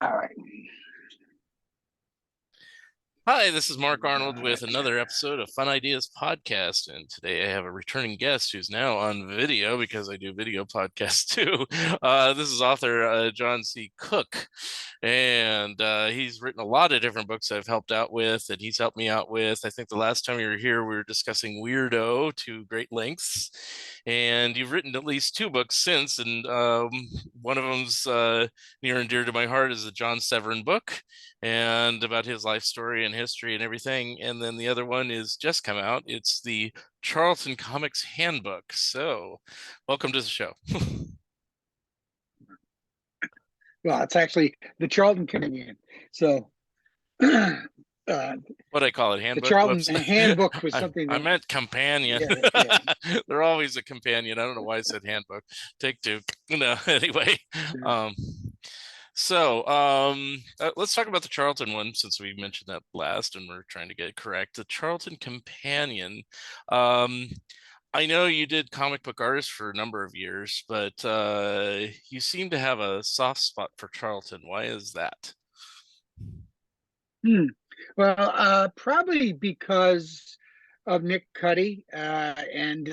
All right. Hi, this is Mark Arnold with another episode of Fun Ideas Podcast. And today I have a returning guest who's now on video because I do video podcasts too. This is author Jon C. Cooke. And he's written a lot of different books I've helped out with, and he's helped me out with. I think the last time you were here, we were discussing Weirdo to great lengths. And you've written at least two books since, and one of them's near and dear to my heart is the John Severin book and about his life story and history and everything. And then the other one is just come out. It's the Charlton Comics Handbook. So welcome to the show. Well, it's actually the Charlton Companion. So What I call it, the handbook. Charlton Whoops. Handbook was I, something I that, meant companion. yeah. They're always a companion. I don't know why I said handbook. Take two. Anyway. Um, let's talk about the Charlton one since we mentioned that last and we're trying to get it correct. The Charlton Companion. Um, I know you did comic book artist for a number of years, but you seem to have a soft spot for Charlton. Why is that? Hmm. Well, probably because of Nick Cuddy and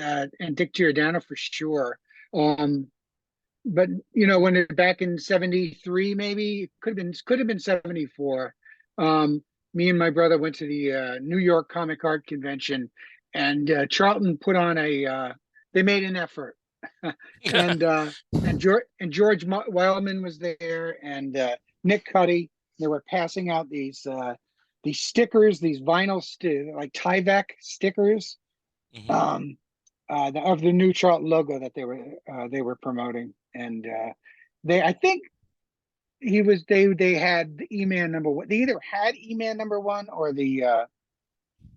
Dick Giordano for sure. Um, but when back in '73, maybe it could have been '74. Me and my brother went to the New York Comic Art Convention, and Charlton put on they made an effort, and George Wildman was there, and Nick Cuddy. They were passing out these stickers, these vinyl like Tyvek stickers, Mhm. um, of the new Charlton logo that they were promoting, and I think they had the E-Man number one. They either had E-Man number one or the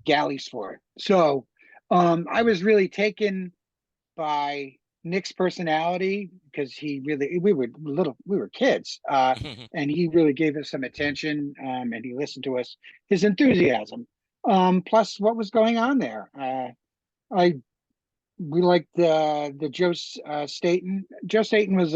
galleys for it. So I was really taken by Nick's personality because we were kids, and he really gave us some attention, and he listened to us, his enthusiasm, plus what was going on there. I We liked the Staten. Joe Staten was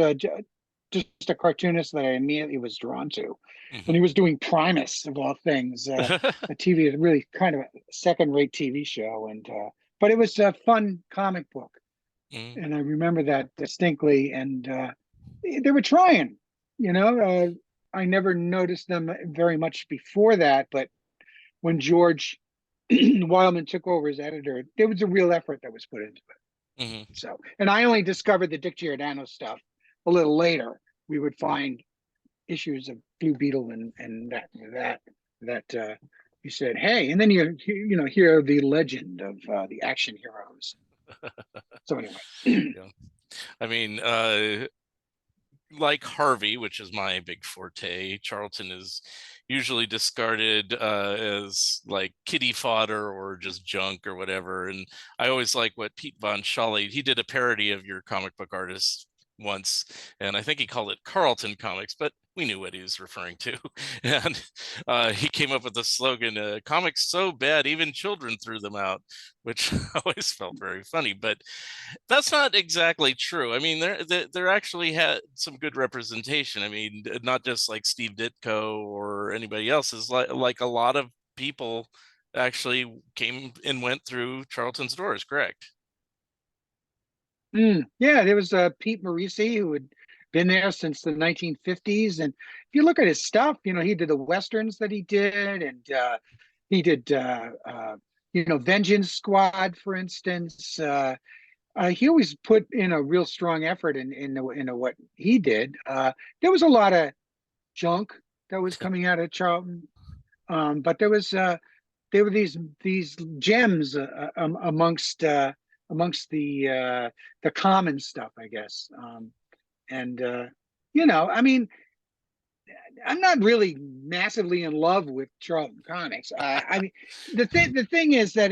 just a cartoonist that I immediately was drawn to, and he Mhm. was doing Primus of all things, a TV, really kind of a second-rate TV show, and but it was a fun comic book, Mhm. and I remember that distinctly. And they were trying, you know. I never noticed them very much before that, but when George Wildman took over as editor, there was a real effort that was put into it. Mhm. So, and I only discovered the Dick Giordano stuff a little later. We would find issues of Blue Beetle and that you said, hey, and then you hear the legend of the action heroes. So anyway. Yeah. I mean, like Harvey, which is my big forte, Charlton is usually discarded as like kitty fodder or just junk or whatever. And I always like what Pete Von Schally, he did a parody of your comic book artist once, and I think he called it Carlton Comics, but we knew what he was referring to. And he came up with the slogan, comics so bad, even children threw them out, which I always felt very funny. But that's not exactly true. I mean, there actually had some good representation. I mean, not just like Steve Ditko or anybody else. Is like a lot of people actually came and went through Charlton's doors. Correct. Yeah, there was Pete Morisi who had been there since the 1950s, and if you look at his stuff, he did the westerns that he did, and he did Vengeance Squad, for instance. He always put in a real strong effort in what he did. There was a lot of junk that was coming out of Charlton, but there were these gems amongst the common stuff, I guess. And I mean, I'm not really massively in love with Charlton Comics. I mean, the thing is that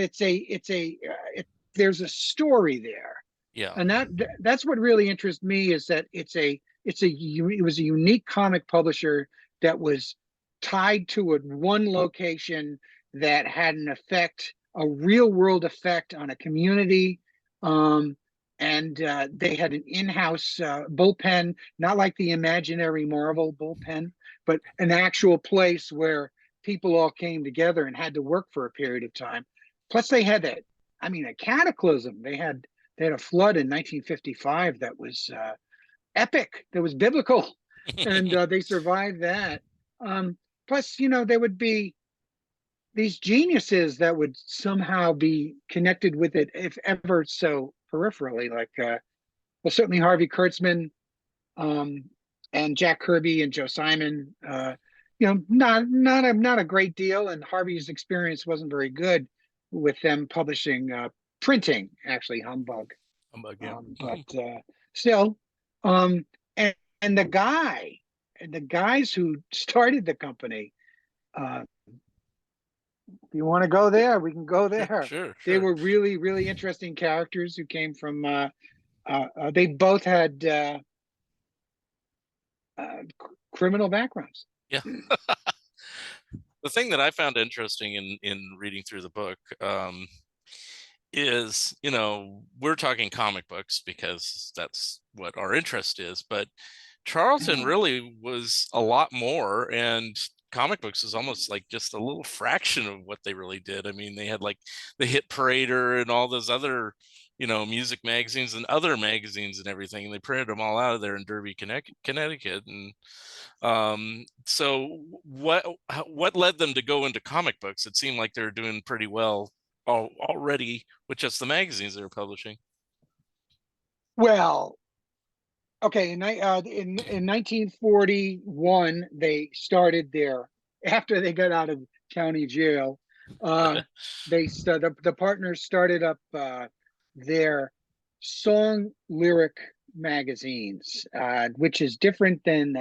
there's a story there, Yeah. and that's what really interests me, is that it was a unique comic publisher that was tied to one location that had an effect, a real world effect on a community. Um, and they had an in-house bullpen, not like the imaginary Marvel bullpen, but an actual place where people all came together and had to work for a period of time. Plus, they had that, I mean, a cataclysm. They had a flood in 1955 that was epic, that was biblical, and they survived that. Plus, there would be these geniuses that would somehow be connected with it, if ever so peripherally, like well, certainly Harvey Kurtzman, um, and Jack Kirby and Joe Simon. Not a great deal, and Harvey's experience wasn't very good with them publishing printing. Actually, humbug. Yeah. But still, um, and the guys who started the company. If you want to go there, we can go there. Sure, They sure. were really, really interesting characters who came from. They both had criminal backgrounds. Yeah. The thing that I found interesting in reading through the book, is, we're talking comic books because that's what our interest is, but Charlton Yeah. really was a lot more, and comic books is almost like just a little fraction of what they really did. I mean, they had like the Hit Parader and all those other, music magazines and other magazines and everything. And they printed them all out of there in Derby, Connecticut. And so what led them to go into comic books? It seemed like they were doing pretty well already with just the magazines they were publishing. Well, okay. In 1941, they started after they got out of county jail. The partners started up their song lyric magazines, which is different than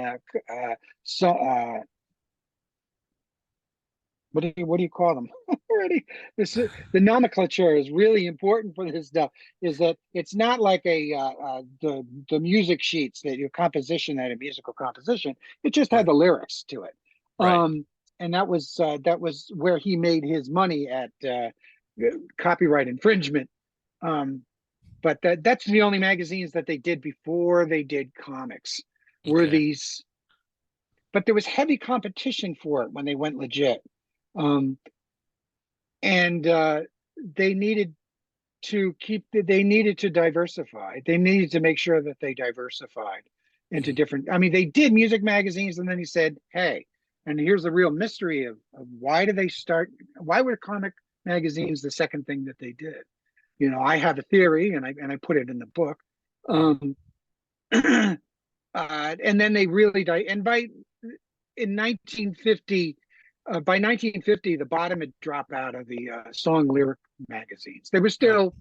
what do you call them? Already, the nomenclature is really important for this stuff. Is that it's not like the music sheets that your composition had a musical composition. It just had Right. the lyrics to it. Right. And that was where he made his money at copyright infringement. But that's the only magazines that they did before they did comics. Were Okay. these? But there was heavy competition for it when they went legit. Um, and they needed they needed to diversify. They needed to make sure that they diversified into Mhm. different. I mean, they did music magazines, and then he said, "Hey," and here's the real mystery of why did they start? Why were comic magazines the second thing that they did? I have a theory, and I put it in the book. Mhm. Um, and then they really died. And in 1950, by 1950, the bottom had dropped out of the song lyric magazines. They were Oh, still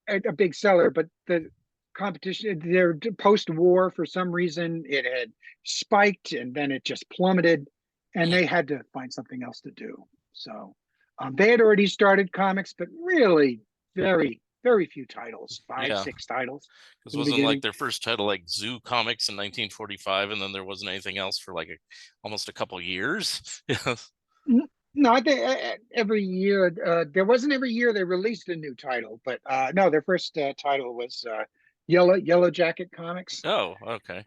a big seller, but the competition, their post-war, for some reason, it had spiked and then it just plummeted, and hmm. they had to find something else to do. So they had already started comics, but really very, very few titles, five, Yeah. six titles Because in the wasn't like beginning. their first title like Zoo Comics in 1945, and then there wasn't anything else for like almost a couple years. Yeah. No, I think every year there wasn't every year they released a new title, but no, their first title was Yellow Jacket Comics, Oh, okay.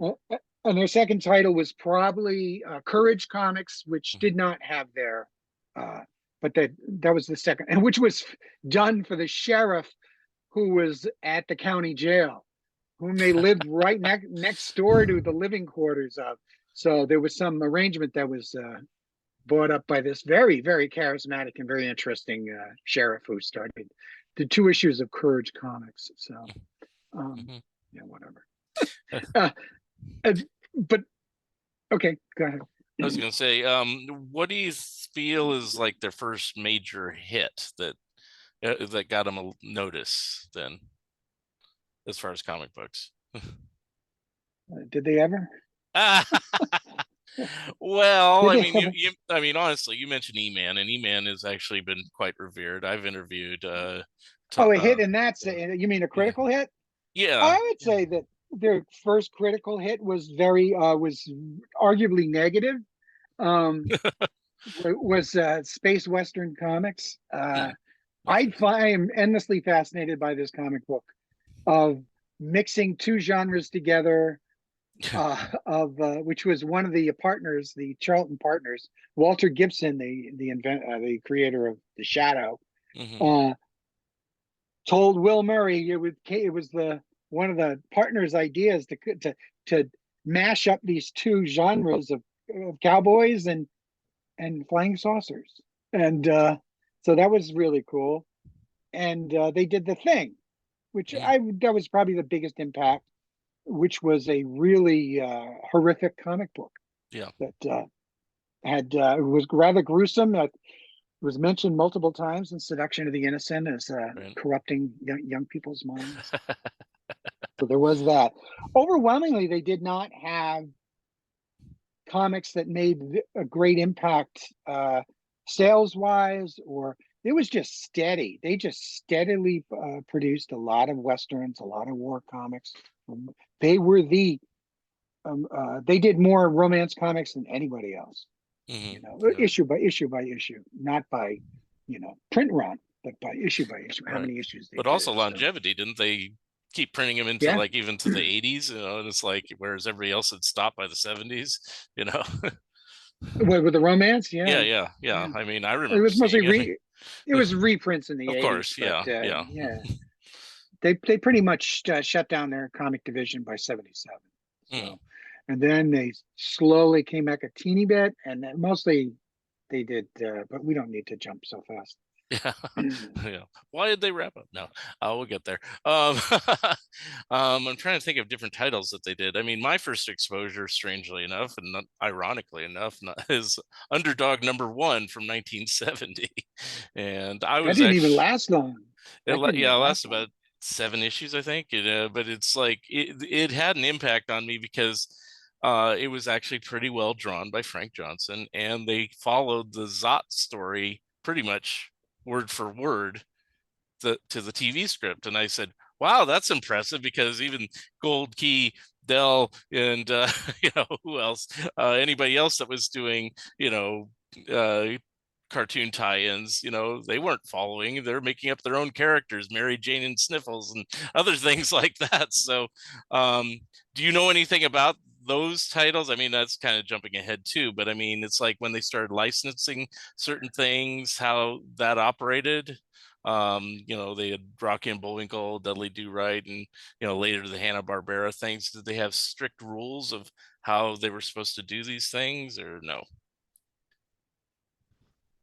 and their second title was probably Courage Comics, which Mhm. did not have their, uh, but that was the second, and which was done for the sheriff who was at the county jail, whom they lived right next door to the living quarters of. So there was some arrangement that was brought up by this very, very charismatic and very interesting sheriff who started the two issues of Courage Comics. So, um, Mhm. yeah, whatever. Uh, uh, but okay, go ahead. I was gonna say, what do you feel is like their first major hit that got them a notice then, as far as comic books? Did they ever? Ah, well, Did I they mean, ever? I mean, honestly, you mentioned E-Man, and E-Man has actually been quite revered. I've interviewed, Oh, a hit, and that's yeah, you mean a yeah, critical hit? yeah, I would say that their first critical hit was arguably negative. Um, was Space Western Comics. hmm, okay, I am endlessly fascinated by this comic book of mixing two genres together which was one of the partners, the Charlton partners, Walter Gibson, the creator of the Shadow, Hmm. uh, told Will Murray it was the one of the partners' ideas to mash up these two genres of cowboys and flying saucers, and so that was really cool. And they did The Thing, which Hmm. I that was probably the biggest impact, which was a really horrific comic book Yeah. that had it was rather gruesome. It was mentioned multiple times in Seduction of the Innocent as Right. corrupting young people's minds. So there was that. Overwhelmingly, they did not have comics that made a great impact sales wise, or it was just steady. They just steadily produced a lot of westerns, a lot of war comics. They were they did more romance comics than anybody else, Hmm. Yeah. issue by issue by issue, not by, print run, but by issue, how Right. many issues they But did. also So, longevity, didn't they keep printing them into yeah. like even to the 80s? And it's like whereas everybody else had stopped by the 70s, you know. With the romance, Yeah, yeah, yeah, yeah. yeah. I mean, I It remember was mostly seeing it. it was reprints in the Of 80s, course, but yeah, yeah. yeah, they pretty much shut down their comic division by 77. Mm. So, and then they slowly came back a teeny bit, and then mostly they did, but we don't need to jump so fast. Yeah. Yeah. Why did they wrap up? No, we'll get there. I'm trying to think of different titles that they did. I mean, my first exposure, strangely enough, and not ironically enough, is Underdog #1 from 1970, and I That was didn't even actually last long. That didn't yeah, even it last lasted long. about 7 issues, I think. But it's like it had an impact on me because it was actually pretty well drawn by Frank Johnson, and they followed the Zot story pretty much word for word to the TV script. And I said, "Wow, that's impressive," because even Gold Key, Dell, and who else? Anybody else that was doing uh, cartoon tie-ins, they weren't following. They're making up their own characters, Mary Jane and Sniffles, and other things like that. So, do you know anything about those titles? I mean, that's kind of jumping ahead too, but I mean, it's like when they started licensing certain things, how that operated. They had Rocky and Bullwinkle, Dudley Do Right, and later the Hanna-Barbera things. Did they have strict rules of how they were supposed to do these things, or no?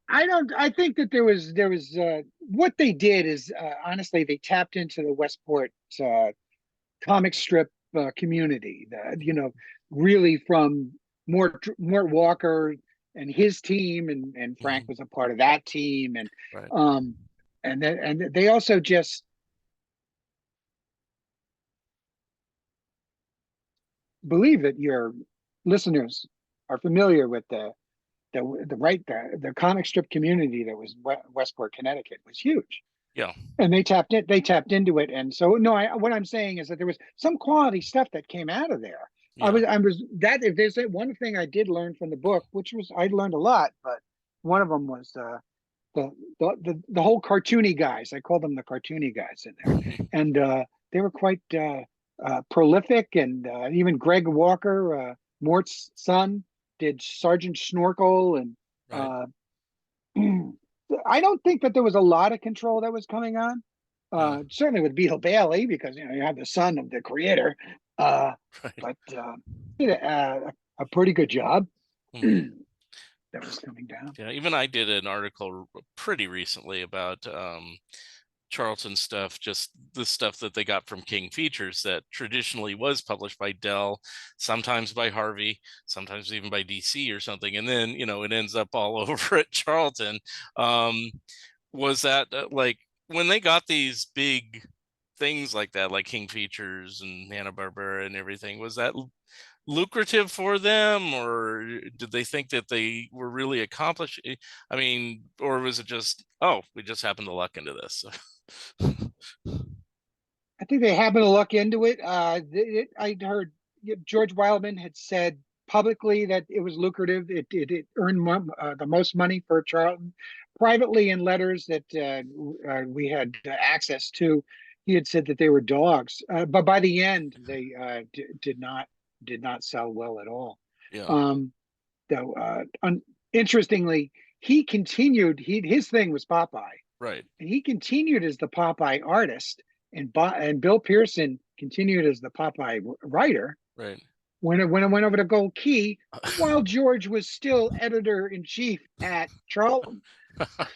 I don't. I think that there was what they did is honestly they tapped into the Westport comic strip community. Really from Mort Walker and his team, and Frank Hmm. was a part of that team, Right. um, and they also just believe that your listeners are familiar with the comic strip community that was Westport, Connecticut was huge, Yeah. and they tapped into it. And so no, what I'm saying is that there was some quality stuff that came out of there. Yeah. I was that if there's one thing I did learn from the book, which was I learned a lot, but one of them was the whole cartoony guys. I call them the cartoony guys in there, and they were quite prolific. And even Greg Walker, Mort's son, did Sergeant Snorkel, and Right. uh, I don't think that there was a lot of control that was coming on. Yeah. Certainly with Beetle Bailey, because you have the son of the creator, uh, Right. but did a pretty good job. Hmm. That was coming down. Yeah. Even I did an article pretty recently about Charlton stuff, just the stuff that they got from King Features that traditionally was published by Dell, sometimes by Harvey, sometimes even by DC or something, and then it ends up all over at Charlton. Um, was that like when they got these big things like that, like King Features and Hanna Barbera and everything? Was that lucrative for them, or did they think that they were really accomplished? I mean, or was it just, oh, we just happened to luck into this? I think they happened to look into it. I heard George Wildman had said publicly that it was lucrative. It earned the most money for Charlton. Privately, in letters that we had access to, he had said that they were dogs. But by the end, they did not did not sell well at all. Yeah. Um, though, interestingly, he continued. His thing was Popeye, Right. and he continued as the Popeye artist, and Bill Pearson continued as the Popeye writer. Right. When it went over to Gold Key, while George was still editor in chief at Charlton.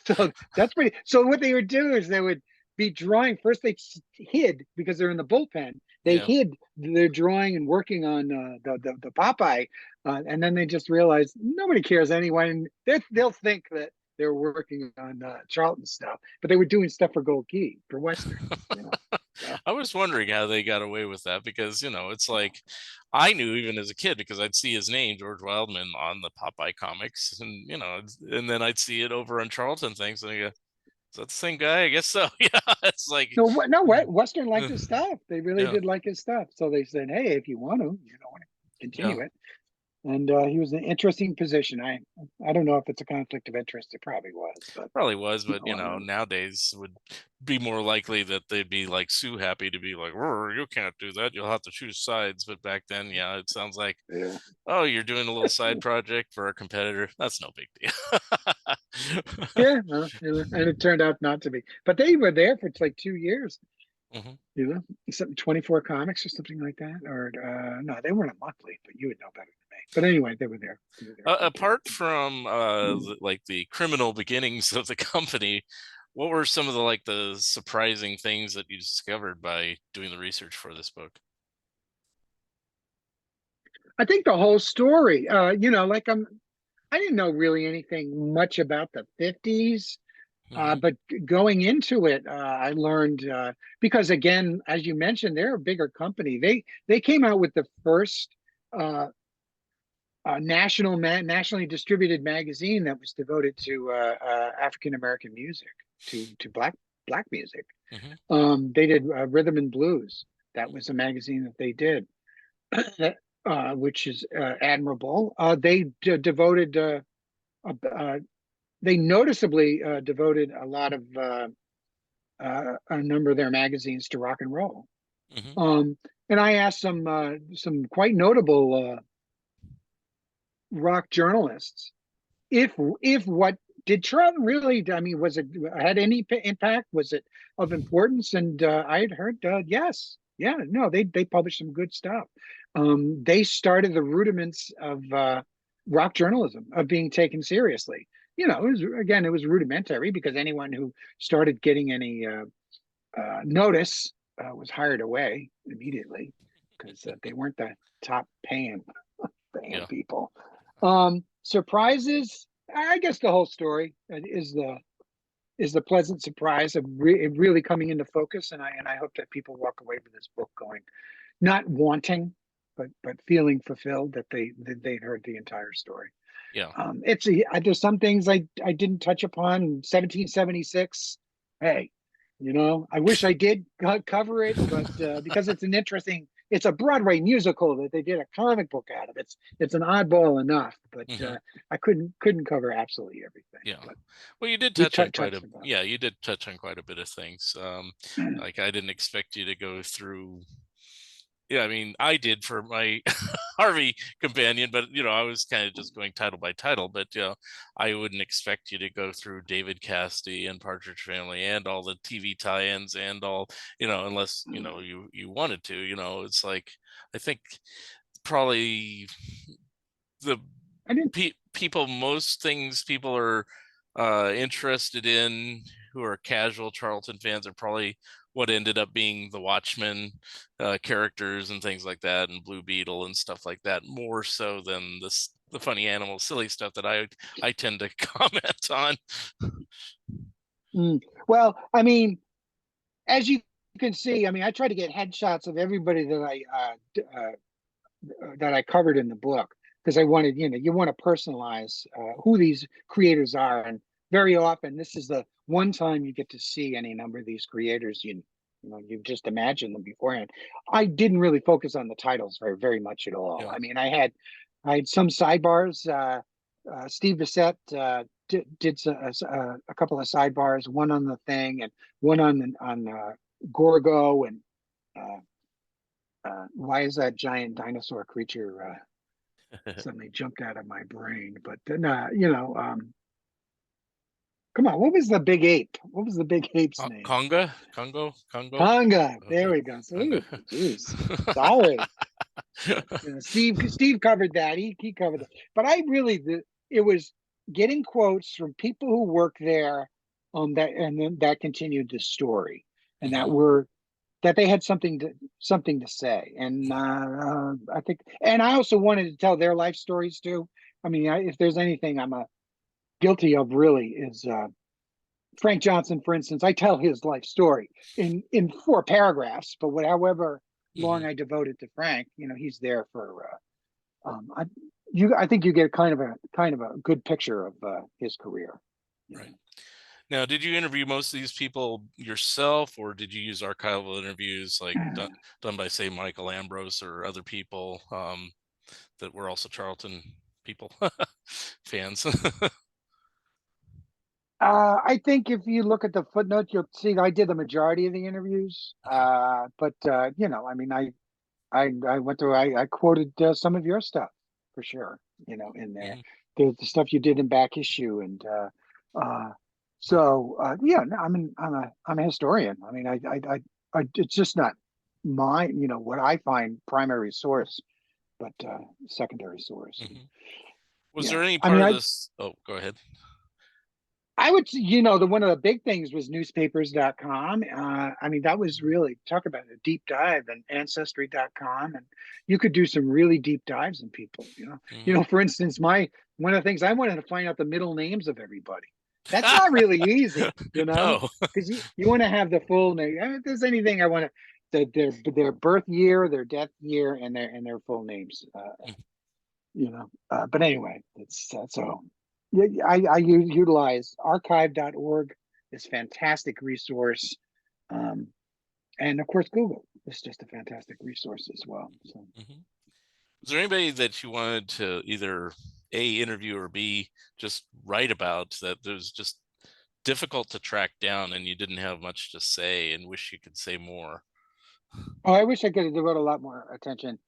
So that's pretty. So what they would do is they would be drawing. First, they hid because they're in the bullpen. They Yeah. hid their drawing and working on the Popeye, and then they just realized nobody cares anyway. And they'll think that they're working on Charlton stuff, but they were doing stuff for Gold Key for Western. You know. So, I was wondering how they got away with that because, it's like I knew even as a kid because I'd see his name, George Wildman, on the Popeye comics, and and then I'd see it over on Charlton things, and I go, "Is that the same guy?" I guess so. Yeah, it's like, no, no, Western liked his stuff. They really yeah, did like his stuff. So they said, "Hey, if you want to, yeah. continue it." And he was in an interesting position. I don't know if it's a conflict of interest. It probably was, but Probably was, but I mean, nowadays would be more likely that they'd be like Sue happy to be like, you can't do that. You'll have to choose sides. But back then, yeah, it sounds like, yeah, oh, you're doing a little side project for a competitor. That's no big deal. yeah, and it turned out not to be. But they were there for like 2 years. Mhm. Something 24 comics or something like that, or no, they weren't a monthly, but you would know better than me. But anyway, they were there. They were there for a Apart from like the criminal beginnings of the company, what were some of the surprising things that you discovered by doing the research for this book? I think the whole story, like I didn't know really anything much about the 50s. Hmm. But going into it, I learned because again, as you mentioned, they're a bigger company. They came out with the first uh, nationally distributed magazine that was devoted to African American music, to black music. Hmm. They did Rhythm and Blues. That was a magazine that they did, which is admirable. Devoted. Uh, they noticeably devoted a lot of a number of their magazines to rock and roll. Hmm. And I asked some quite notable rock journalists if what did Charlton really? I mean, was it had any impact? Was it of importance? And I had heard yes, yeah, no, they published some good stuff. They started the rudiments of rock journalism, of being taken seriously. It was rudimentary because anyone who started getting any notice was hired away immediately because they weren't the top paying Yeah. people. Surprises, I guess the whole story is the pleasant surprise of it really coming into focus, and I hope that people walk away with this book going not wanting, but feeling fulfilled that they'd heard the entire story. Yeah. There's some things I didn't touch upon. 1776. Hey, I wish I did cover it, but because it's a Broadway musical that they did a comic book out of. It's an oddball enough, but Hmm. I couldn't cover absolutely everything. Yeah. But Well, you did we touch on touched about you did touch on quite a bit of things. it. Like I didn't expect you to go through. Yeah, I mean, I did for my Harvey companion, but I was kind of just going title by title. But I wouldn't expect you to go through David Cassidy and Partridge Family and all the TV tie-ins and all, unless you wanted to. It's like I think probably the I didn't. most things people are interested in who are casual Charlton fans are probably what ended up being the Watchmen characters and things like that, and Blue Beetle and stuff like that, more so than the funny animal, silly stuff that I tend to comment on. Mm. Well, I mean, as you can see, I mean, I try to get headshots of everybody that I covered in the book because I wanted, you want to personalize who these creators are, and very often this is the one time you get to see any number of these creators. You've just imagined them beforehand. I didn't really focus on the titles very much at all. Yeah. I mean, I had some sidebars. Steve Bissett did a couple of sidebars, one on the thing and one on Gorgo and Why is that giant dinosaur creature suddenly jumped out of my brain? But then, come on, what was the big ape? What was the big ape's name? Congo. Tonga. There Okay, we go. So, Congo. ooh, geez, sorry. Steve covered that. He covered that. But it was getting quotes from people who work there, that, and then that continued the story, and Mhm. that they had something to say. And I think, and I also wanted to tell their life stories too. I mean, if there's anything I'm guilty of, really, is Frank Johnson, for instance. I tell his life story in 4 paragraphs, but however long Mhm. I devoted to Frank, he's there for. I think you get kind of a good picture of his career. You know. Right. Now, did you interview most of these people yourself, or did you use archival interviews like done by, say, Michael Ambrose or other people that were also Charlton people, fans? I think if you look at the footnote, you'll see I did the majority of the interviews. Okay. But I mean, I went through. I quoted some of your stuff for sure. In there, Hmm. the stuff you did in back issue, and so yeah. No, I mean, I'm a historian. I mean, it's just not mine. What I find primary source, but secondary source. And Hmm. Was yeah, there any I part mean, of this? Oh, go ahead. I would, one of the big things was newspapers.com. I mean, that was really, talk about a deep dive, and ancestry.com. And you could do some really deep dives in people, Hmm. for instance, one of the things I wanted to find out the middle names of everybody. That's not really easy, No. because you want to have the full name. If there's anything I want to, their birth year, their death year, and their full names. But anyway, it's so yeah, I utilize archive.org, this fantastic resource. Um, and of course, Google is just a fantastic resource as well. So, Hmm. Was there anybody that you wanted to either A, interview, or B, just write about that was just difficult to track down and you didn't have much to say and wish you could say more? I wish I could have devoted a lot more attention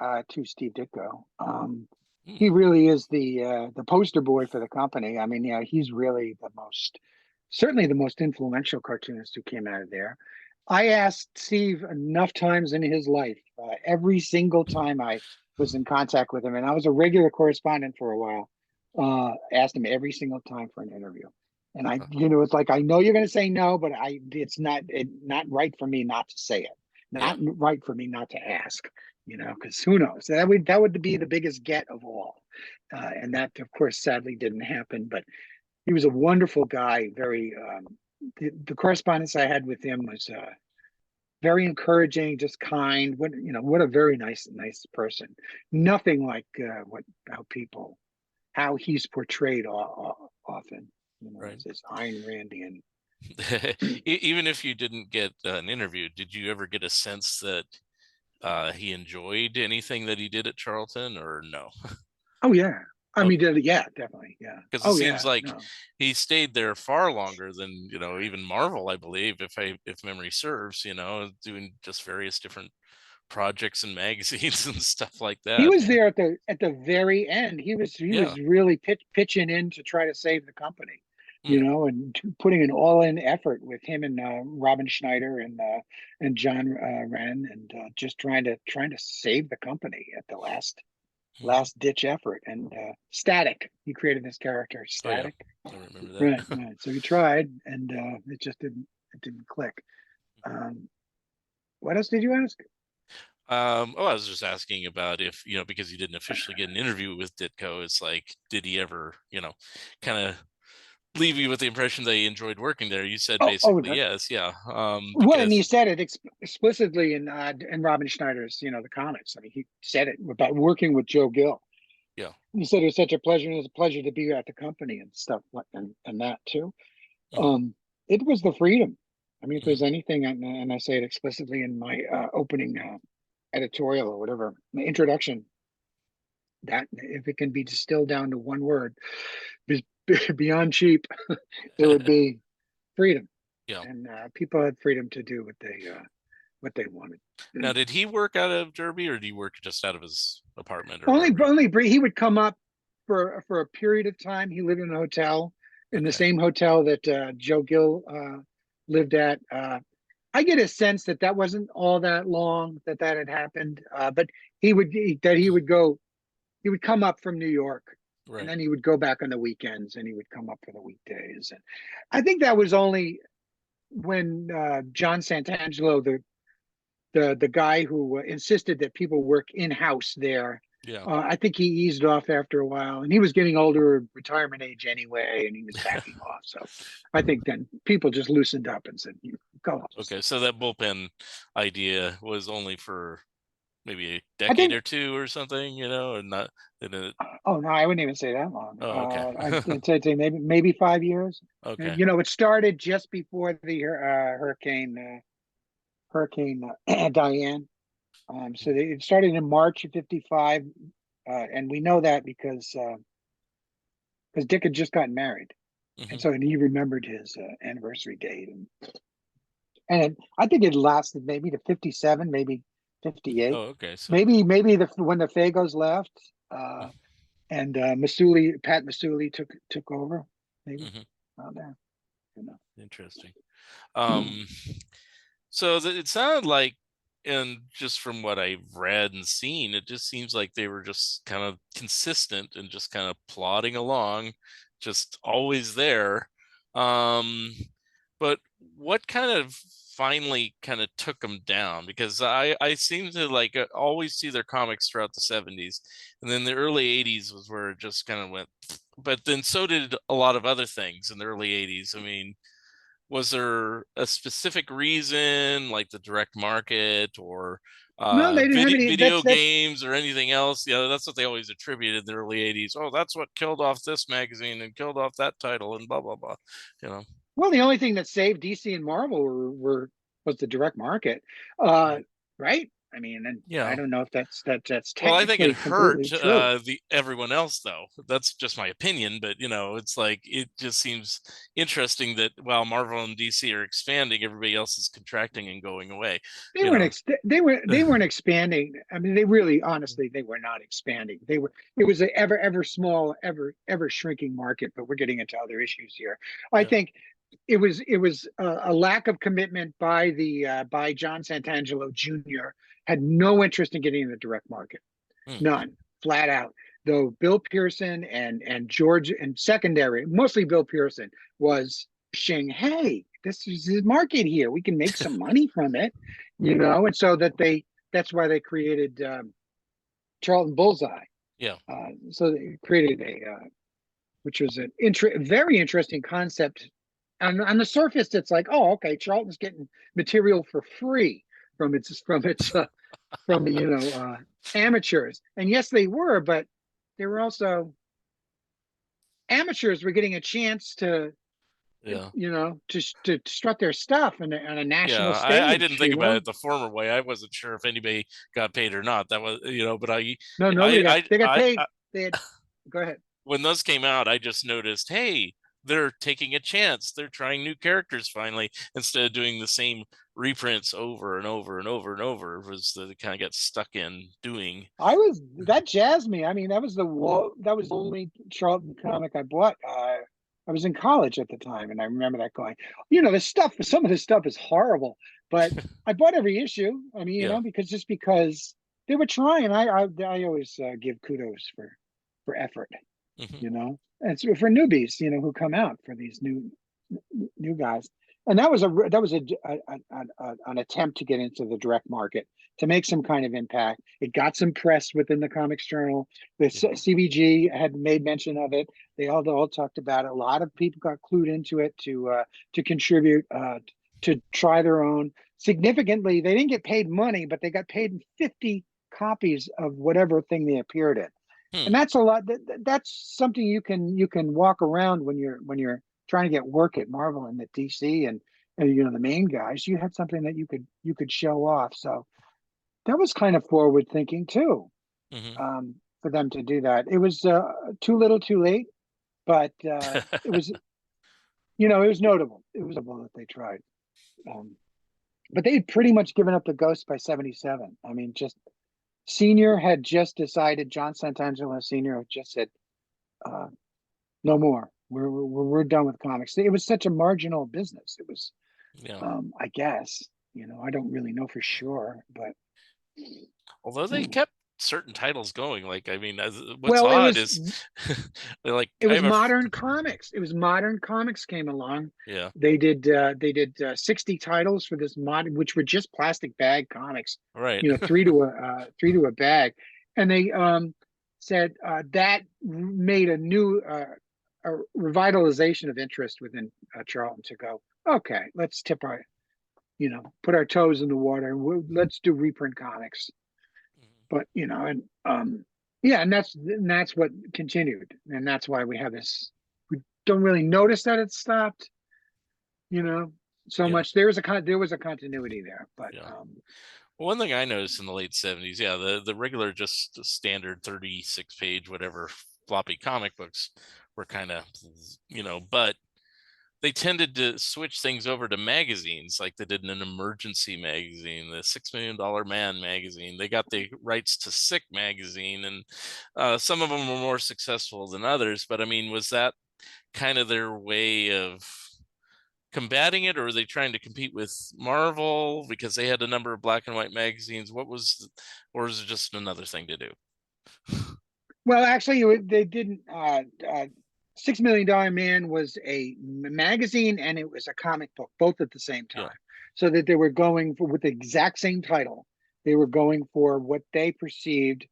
to Steve Ditko. Hmm. He really is the poster boy for the company. I mean, yeah, he's really certainly the most influential cartoonist who came out of there. I asked Steve enough times in his life, every single time I was in contact with him, and I was a regular correspondent for a while. Asked him every single time for an interview, and it's like, I know you're going to say no, but it's not right for me not to say it, Yeah. not right for me not to ask. Because who knows? That would be the biggest get of all, and that, of course, sadly didn't happen. But he was a wonderful guy. Very the correspondence I had with him was very encouraging, just kind. What a very nice person. Nothing like how he's portrayed often. Right. As this Ayn Randian. Even if you didn't get an interview, did you ever get a sense that he enjoyed anything that he did at Charlton, or no? Oh yeah, I mean, Okay. yeah, definitely, yeah. Because it Oh seems yeah, like no. he stayed there far longer than, even Marvel, I believe, if memory serves, doing just various different projects and magazines and stuff like He that. was Yeah. there at the very end. He Yeah. was really pitching in to try to save the company, Mm. and putting an all-in effort with him and Robin Schneider and John Wren, and just trying to save the company at the Mhm. last ditch effort. And Static, he created this character, Oh yeah, Static. I remember Right, that. right. So he tried, and it didn't click. Um, what else did you ask? Oh, I was just asking about if, because you didn't officially get an interview with Ditko, it's like, did he ever, kind of leave you with the impression that he enjoyed working there? You said Oh, basically yes, yeah. well, and he Because said it explicitly in Robin Schneider's, the comics. I mean, he said it about working with Joe Gill. yeah. He said it was such a pleasure, and it was a pleasure to be at the company and stuff, and that too. Hmm. It was the freedom. I mean, if Hmm. there's anything, and I say it explicitly in my opening editorial or whatever, my introduction, that if it can be distilled down to one word, beyond cheap, it would be freedom. Yeah. And people had freedom to do what what they wanted. Now, did he work out of Derby, or did he work just out of his apartment or Only, wherever? he would come up for a period of time. He lived in a hotel, in the Okay. same hotel that Joe Gill lived at. I get a sense that that wasn't all that long that that had happened, but he would go, he would come up from New York, and Right. then he would go back on the weekends, and he would come up for the weekdays. And I think that was only when John Santangelo, the guy who insisted that people work in house there. Yeah. I think he eased off after a while, and he was getting older, retirement age anyway, and he was backing off. So I think then people just loosened up and said, "You go home." Okay. So that bullpen idea was only for maybe a I decade think. or two or something, and not. And it, Oh no, I wouldn't even say that long. oh, okay. I'd say maybe 5 years. Okay. It started just before the Hurricane Diane. So it started in March of '55, and we know that because Dick had just gotten married, and Hmm. so he remembered his anniversary date, and I think it lasted maybe to '57, maybe '58, Oh, okay. So. maybe the when the Fagos left, and Pat Masuli took over, maybe Hmm. around there, you know. Interesting. Um, so it sounded like, and just from what I've read and seen, it just seems like they were just kind of consistent and just kind of plodding along, just always there. Um, but what kind of finally kind of took them down? Because I seem to like always see their comics throughout the 70s, and then the early 80s was where it just kind of went. But then so did a lot of other things in the early 80s. I mean, was there a specific reason, like the direct market or No, they didn't have any. video That's games or anything else? Yeah, that's what they always attributed in the early 80s. Oh, that's what killed off this magazine and killed off that title and blah blah blah. You know. Well, the only thing that saved DC and Marvel was the direct market, uh, right? I mean, and I Yeah. don't know if that's Well, I think it technically completely hurt true. the everyone else though. That's just my opinion, but it's like it just seems interesting that while Marvel and DC are expanding, everybody else is contracting and going away. They You weren't know. ex- they weren't expanding. I mean, they really, honestly, they were not expanding. They were. It was an ever small, ever shrinking market. But we're getting into other issues here. I Yeah. think it was a lack of commitment by the by John Santangelo Jr. Had no interest in getting in the direct market, Hmm. none, flat out. Though Bill Pearson and George and secondary, mostly Bill Pearson, was pushing, hey, this is the market here. We can make some money from it, and so that's why they created Charlton Bullseye. Yeah. So they created which was an very interesting concept. On the surface, it's like, oh, okay, Charlton's getting material for free from amateurs, and yes, they were, but they were also amateurs were getting a chance to Yeah. to strut their stuff on a Yeah, national I didn't stage. think about it the former way. I wasn't sure if anybody got paid or not. That was, but No, I, nobody got. I, They got I, paid. I They had. Go ahead. when those came out, I just noticed, hey, they're taking a chance. They're trying new characters finally, instead of doing the same reprints over and over and over and over. Was the kind of got stuck in doing. That jazzed me. I mean, that was the only Charlton comic I bought. I was in college at the time, and I remember that going. Some of this stuff is horrible, but I bought every issue. I mean, Yeah. because they were trying. I always give kudos for effort. Hmm. And so for newbies, who come out for these new guys. And an attempt to get into the direct market, to make some kind of impact. It got some press within the Comics Journal. The Yeah. CBG had made mention of it. They all talked about it. A lot of people got clued into it to contribute, to try their own. Significantly, they didn't get paid money, but they got paid in 50 copies of whatever thing they appeared in, Hmm. and that's a lot. That's something you can walk around when you're trying to get work at Marvel and at DC, and the main guys. You had something that you could show off. So that was kind of forward thinking too, Hmm. for them to do that. It was too little, too late, but it was notable. It was notable that they tried. Um, but they had pretty much given up the ghost by 77. I mean, just Senior had just decided, John Santangelo Senior had just said, uh, no more. We're done with comics. It was such a marginal business. It was, Yeah. I guess, I don't really know for sure, but Although they kept certain titles going. Like, I mean, what's well, odd is like it I was have a Modern Comics. It was Modern Comics came along. yeah, They did 60 titles for this mod, which were just plastic bag comics, right. three to a bag, and they said that made a revitalization of interest within Charlton to go, okay, let's put our toes in the water. Let's do reprint comics. But and yeah, and that's what continued, and that's why we have this. We don't really notice that it stopped, you know, so Yeah, much. There was a continuity there, but yeah. Well, one thing I noticed in the late 70s, yeah, the regular just standard 36 page whatever floppy comic books were kind of, but they tended to switch things over to magazines, like they did in an emergency magazine, the $6 Million Man magazine. They got the rights to Sick magazine, and some of them were more successful than others. But I mean, was that kind of their way of combating it, or are they trying to compete with Marvel because they had a number of black and white magazines? Or is it just another thing to do? well, actually, they didn't. $6 Million Man was a magazine and it was a comic book, both at the same Yeah. time. So that they were going for with the exact same title. They were going for what they perceived,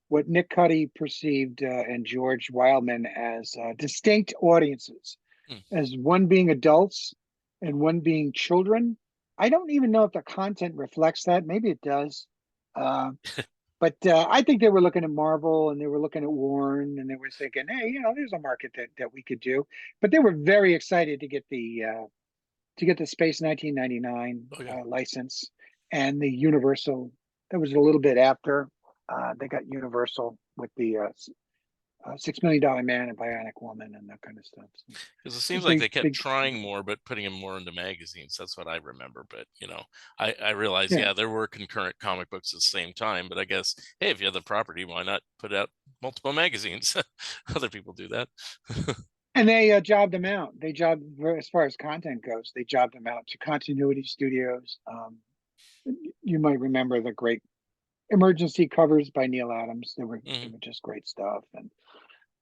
what Nick Cuddy perceived, and George Wildman as distinct audiences, Hmm. as one being adults and one being children. I don't even know if the content reflects that. Maybe it does. Uh, but I think they were looking at Marvel and they were looking at Warren and they were thinking, hey, there's a market that we could do. But they were very excited to get the Space 1999 Oh yeah. license and the Universal. That was a little bit after they got Universal with the $6 Million Man and Bionic Woman and that kind of stuff. So Because it seems like big, they kept big, trying more, but putting them more into magazines. That's what I remember. But I realize, yeah. yeah, there were concurrent comic books at the same time. But I guess, hey, if you have the property, why not put out multiple magazines? Other people do that. And they jobbed them out. They jobbed, as far as content goes, they jobbed them out to Continuity Studios. You might remember the great emergency covers by Neil Adams. They Hmm. were just great stuff. And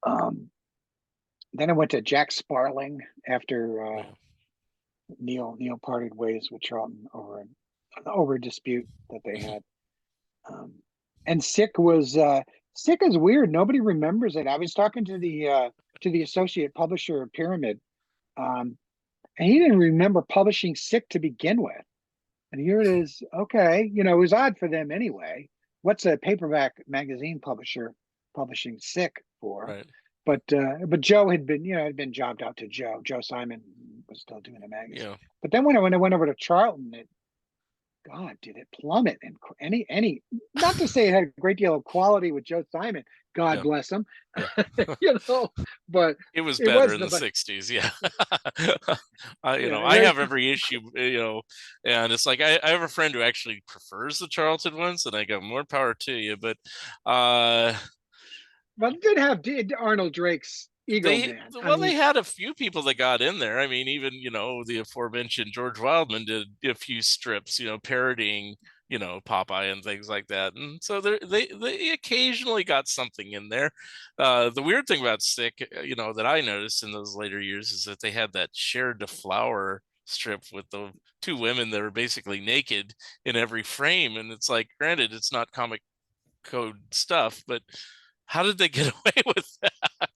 um, then I went to Jack Sparling after Yeah. Neil parted ways with Charlton over a dispute that they had. Um, and Sick is weird. Nobody remembers it. I was talking to the associate publisher of Pyramid, um, and he didn't remember publishing Sick to begin with. And here it is. Okay, it was odd for them anyway. What's a paperback magazine publisher publishing Sick for? Right. But Joe had been jobbed out to Joe. Joe Simon was still doing the magazine. Yeah. But then when I went over to Charlton, God, did it plummet? And any not to say it had a great deal of quality with Joe Simon. God Yeah. bless him. Yeah. But It was it better was in the the but 60s. Yeah. I yeah, have every issue, and it's like I have a friend who actually prefers the Charlton ones, and I go, more power to you. But uh well, it did Arnold Drake's Ego Man. I they mean, had a few people that got in there. I mean, even the aforementioned George Wildman did a few strips, parodying Popeye and things like that, and so they occasionally got something in there. The weird thing about Sick, that I noticed in those later years is that they had that Shared the Flower strip with the two women that are basically naked in every frame, and it's like, granted, it's not comic code stuff, but how did they get away with that?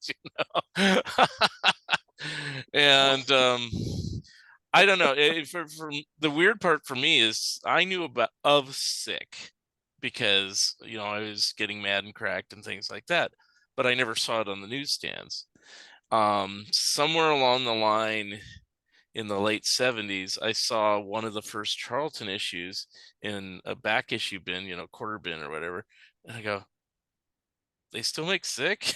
And I don't know. For the weird part for me is I knew of Sick because I was getting Mad and Cracked and things like that, but I never saw it on the newsstands. Somewhere along the line in the late 70s, I saw one of the first Charlton issues in a back issue bin, quarter bin or whatever, and I go, they still make Sick?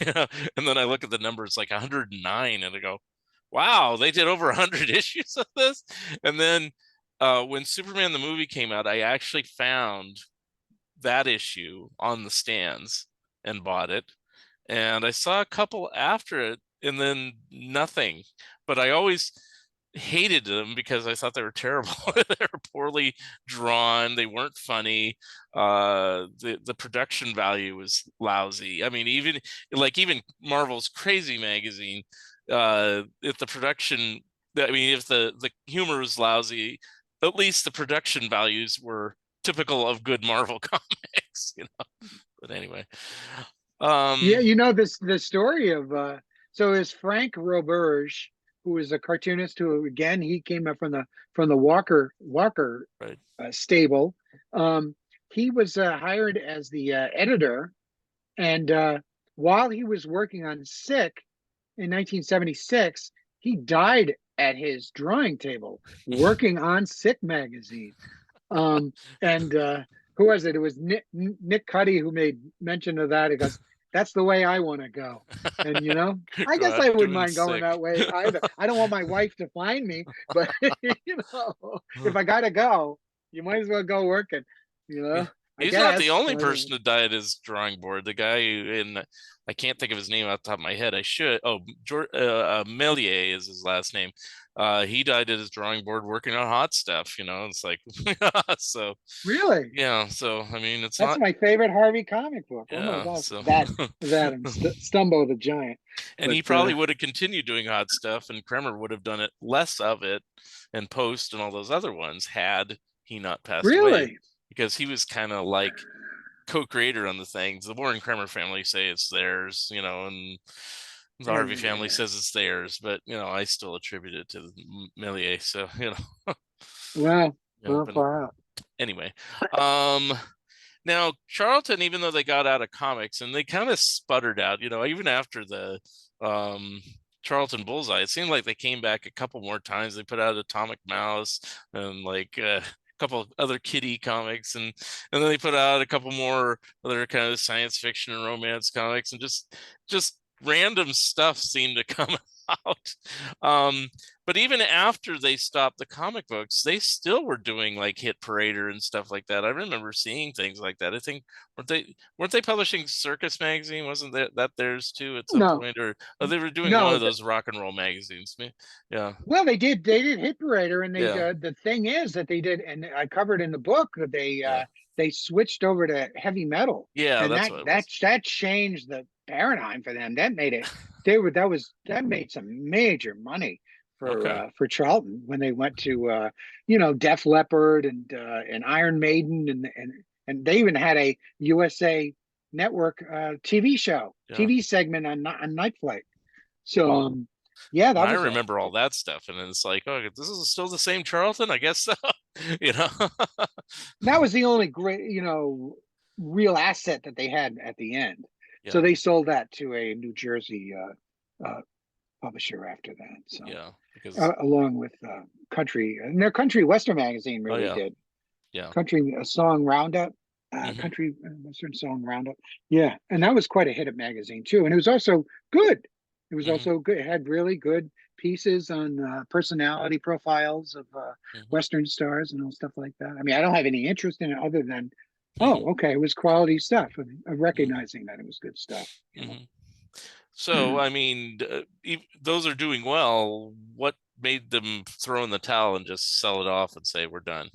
And then I look at the numbers like 109 and I go, wow, they did over 100 issues of this. And then when Superman the movie came out, I actually found that issue on the stands and bought it. And I saw a couple after it and then nothing. But I always hated them because I thought they were terrible. They were poorly drawn, they weren't funny. The production value was lousy. I mean, even Marvel's Crazy magazine, if the production, I mean, if the humor was lousy, at least the production values were typical of good Marvel comics, you know. But anyway, Yeah, um, you know this the story of so is Frank Roberge, who is a cartoonist who again he came up from the Walker right. stable. Um, he was hired as the editor, and while he was working on Sick in 1976, he died at his drawing table working on Sick magazine. Um, and who was it? It was Nick Cuddy who made mention of that. He goes, "That's the way I want to go." And I Go guess out I wouldn't doing mind going Sick. that way either. I don't want my wife to find me, but if I gotta go, you might as well go working. You know, I He's not the guess. only person to die at his drawing board. The guy in, I can't think of his name off the top of my head. I should. Oh, Melier is his last name. He died at his drawing board working on Hot Stuff. It's like, so Really, yeah. So I mean, it's that's not. my favorite Harvey comic book. Oh my Yeah. gosh, So that and Stumbo the Giant. and But he probably would have continued doing Hot Stuff, and Kremer would have done it less of it, and Post and all those other ones had he not passed away, really, because he was kind of like co-creator on the things. The Warren Kremer family say it's theirs, and the Harvey family yeah. says it's theirs, but I still attribute it to Millier. So Well, but far out. anyway, um, now Charlton, even though they got out of comics and they kind of sputtered out, even after the um Charlton Bullseye, it seemed like they came back a couple more times. They put out Atomic Mouse and like a couple other kiddie comics, and then they put out a couple more other kind of science fiction and romance comics, and just random stuff seemed to come out. Um, but even after they stopped the comic books, they still were doing like Hit Parader and stuff like that. I remember seeing things like that. I think weren't they publishing Circus magazine? Wasn't that theirs too at some No, point? Or they were doing one no. of those rock and roll magazines. Yeah, Well, they did. They did Hit Parader, and they yeah, the thing is that they did, and I covered in the book that yeah, they switched over to heavy metal, yeah. and That's what it was. that changed the paradigm for them. That made it. That made some major money Okay, for Charlton when they went to Def Leppard and Iron Maiden and they even had a USA Network yeah. TV segment on Night Flight. So yeah, And that I was a remember all that stuff, and it's like, oh, this is still the same Charlton, I guess so. you know. that was the only great, real asset that they had at the end. So Yeah, they sold that to a New Jersey publisher after that. So yeah, because along with country and their country western magazine oh really yeah, did yeah. country song roundup, Hmm. country western song roundup. Yeah, and that was quite a hit of magazine too, and it was also good. It was Hmm. also good. It had really good pieces on personality profiles of Hmm. western stars and all stuff like that. I mean, I don't have any interest in it other than, Hmm. oh, okay, it was quality stuff, of Hmm. recognizing that it was good stuff. Hmm. So, I mean, those are doing well. What made them throw in the towel and just sell it off and say we're done?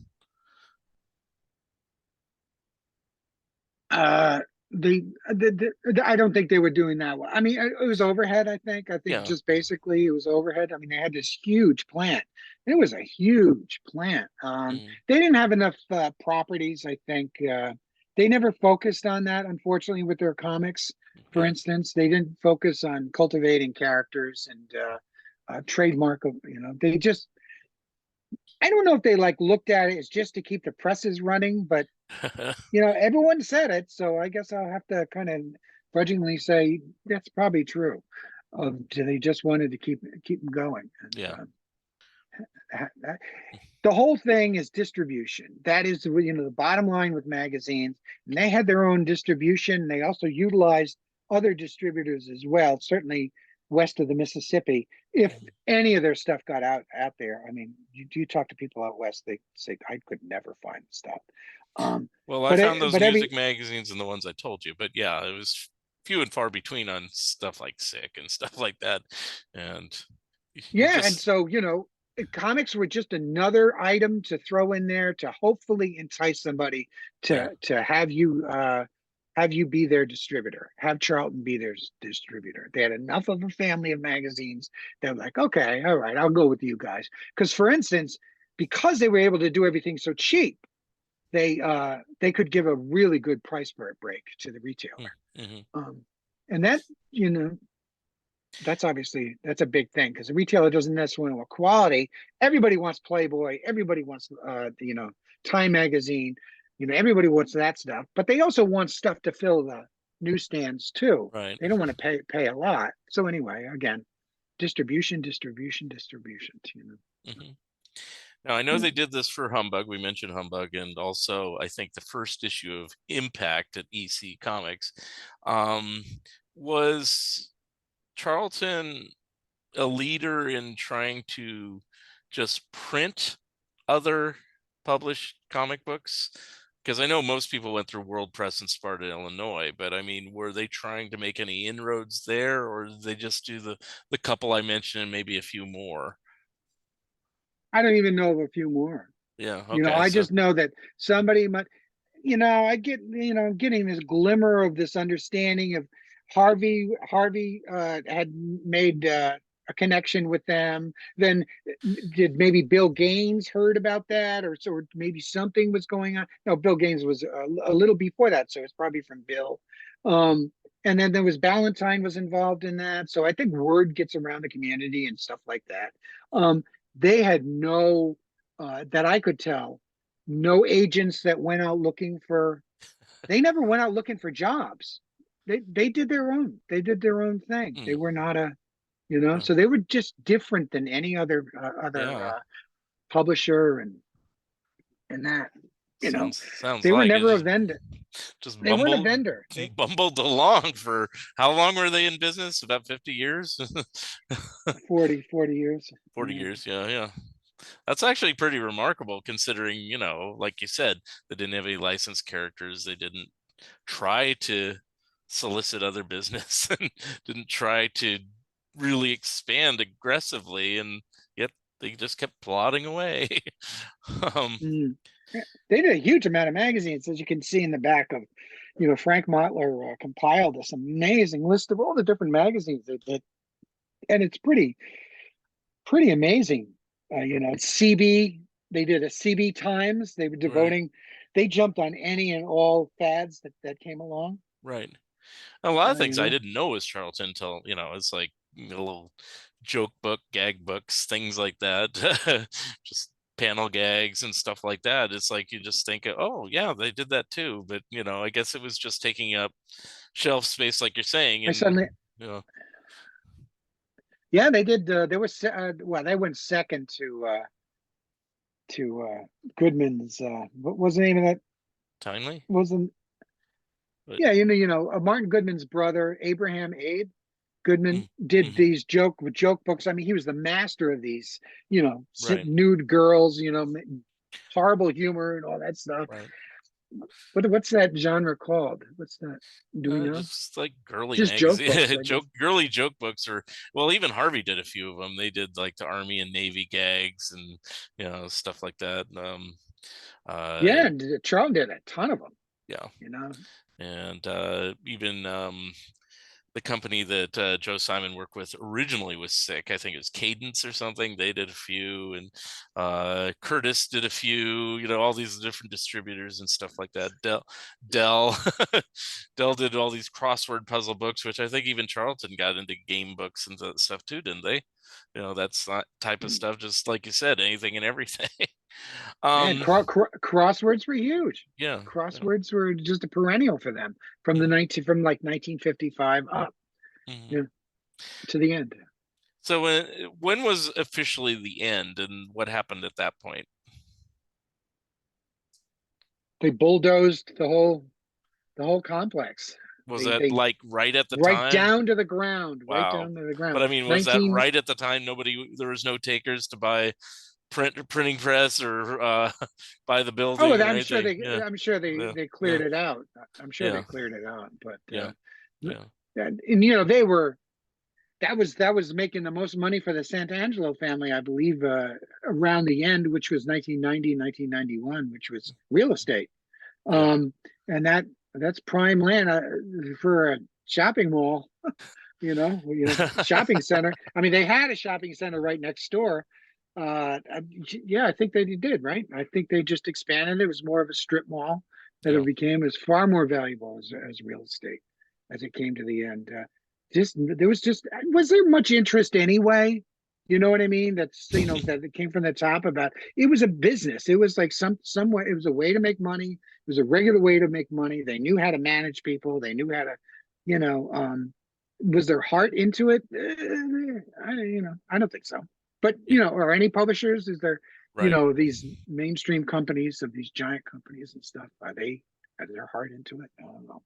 Uh, I don't think they were doing that well. I mean, it was overhead. I think Yeah. just basically it was overhead. I mean, they had this huge plant. It was a huge plant. Hmm. They didn't have enough properties. I think they never focused on that. Unfortunately, with their comics, for Okay. instance, they didn't focus on cultivating characters and trademark. They just. I don't know if they like looked at it as just to keep the presses running, but everyone said it, so I guess I'll have to kind of grudgingly say that's probably true. They just wanted to keep them going, and Yeah. the whole thing is distribution. That is the bottom line with magazines, and they had their own distribution. They also utilized other distributors as well. Certainly, west of the Mississippi. If Mhm. any of their stuff got out there, I mean, you talk to people out west, they say I could never find the stuff. Well, I But found those but music every magazines and the ones I told you, but yeah, it was few and far between on stuff like Sick and stuff like that. And you yeah, and just, so comics were just another item to throw in there to hopefully entice somebody yeah, to have you be their distributor, have Charlton be their distributor. They had enough of a family of magazines. They're like, okay, all right, I'll go with you guys. Because for instance, because they were able to do everything so cheap, they could give a really good price break to the retailer. mm-hmm. Um, and that you know that's obviously that's a big thing because the retailer doesn't necessarily want quality. Everybody wants Playboy. Everybody wants Time magazine. Everybody wants that stuff, but they also want stuff to fill the newsstands too. Right. They don't want to pay a lot. So anyway, again, distribution. Mm-hmm. Now, I know Hmm. they did this for Humbug. We mentioned Humbug, and also I think the first issue of Impact at EC Comics um, was Charlton a leader in trying to just print other published comic books? Because I know most people went through World Press in Sparta, Illinois, but I mean, were they trying to make any inroads there, or did they just do the couple I mentioned and maybe a few more? I don't even know of a few more. Yeah, okay, I so just know that somebody might, I get, getting this glimmer of this understanding of Harvey had made a connection with them. Then did maybe Bill Gaines heard about that, or maybe something was going on? No, Bill Gaines was a little before that, so it's probably from Bill. Um, and then there was Ballantyne was involved in that, so I think word gets around the community and stuff like that. They had no that I could tell, no agents that went out looking for. They never went out looking for jobs. They did their own. They did their own thing. They mm, were not yeah, so they were just different than any other yeah, publisher and that. You know, sounds they were like it. never a vendor. Just They weren't a vendor. They bumbled along for how long were they in business? About 50 years? 40 years. 40 Yeah. years, yeah, yeah. That's actually pretty remarkable considering, like you said, they didn't have any licensed characters. They didn't try to solicit other business and didn't try to really expand aggressively, and yet they just kept plodding away. um, Mm. Yeah, they did a huge amount of magazines, as you can see in the back of, Frank Mottler compiled this amazing list of all the different magazines they did, and it's pretty amazing. CB, they did a CB Times. They were right, they jumped on any and all fads that came along. right. A lot of You things I know, didn't know was Charlton until, it's like little joke book, gag books, things like that. Just panel gags and stuff like that. It's like you just think, oh yeah, they did that too. But I guess it was just taking up shelf space, like you're saying, I and suddenly, you know, yeah, they did. They were well, they went second to Goodman's. What was the name of that? timely. Wasn't But Yeah, Martin Goodman's brother, Abraham Abe Goodman, mm, did mhm, these joke books. I mean, he was the master of these, right, nude girls, horrible humor and all that stuff. right. What's that genre called? What's that? Do we know? Just like girly Just joke books, magazine, I guess. girly joke books, or well, even Harvey did a few of them. They did like the Army and Navy gags and stuff like that. Uh, Yeah, and Charlton did a ton of them. yeah, You know, and even the company that Joe Simon worked with originally was Sick. I think it was Cadence or something. They did a few, and Curtis did a few. All these different distributors and stuff like that. Dell, Dell did all these crossword puzzle books, which I think even Charlton got into game books and that stuff too, didn't they? That's that type of stuff. Just like you said, anything and everything. and um, crosswords were huge. yeah, yeah. Crosswords were just a perennial for them from like 1955 up, Mhm. yeah, to the end. So when was officially the end, and what happened at that point? They bulldozed the whole complex. Was that They like right at the right time? down to the ground, right Wow. down to the But ground. I mean, was that 19 right at the time? There was no takers to buy printing press or buy the Oh, building or anything. Yeah. I'm sure Yeah. they cleared Yeah. it out. I'm sure they Yeah. cleared it out, but Yeah. Yeah. and you know, they were that was making the most money for the Sant'Angelo family, I believe, around the end, which was 1990, 1991, which was real estate. Yeah. Um, and that's prime land for a shopping mall, shopping center. I mean, they had a shopping center right next door. Yeah, I think they did, right? I think they just expanded. It was more of a strip mall that Yeah. it became. It was far more valuable as real estate as it came to the end. Was there much interest anyway? You know what I mean? That's that it came from the top about it was a business. It was like some way. It was a way to make money. It was a regular way to make money. They knew how to manage people. They knew how to, you know, was their heart into it? I don't think so. But Yeah. or any publishers? Is there, Right. these mainstream companies of these giant companies and stuff? Are they have their heart into it? I don't know.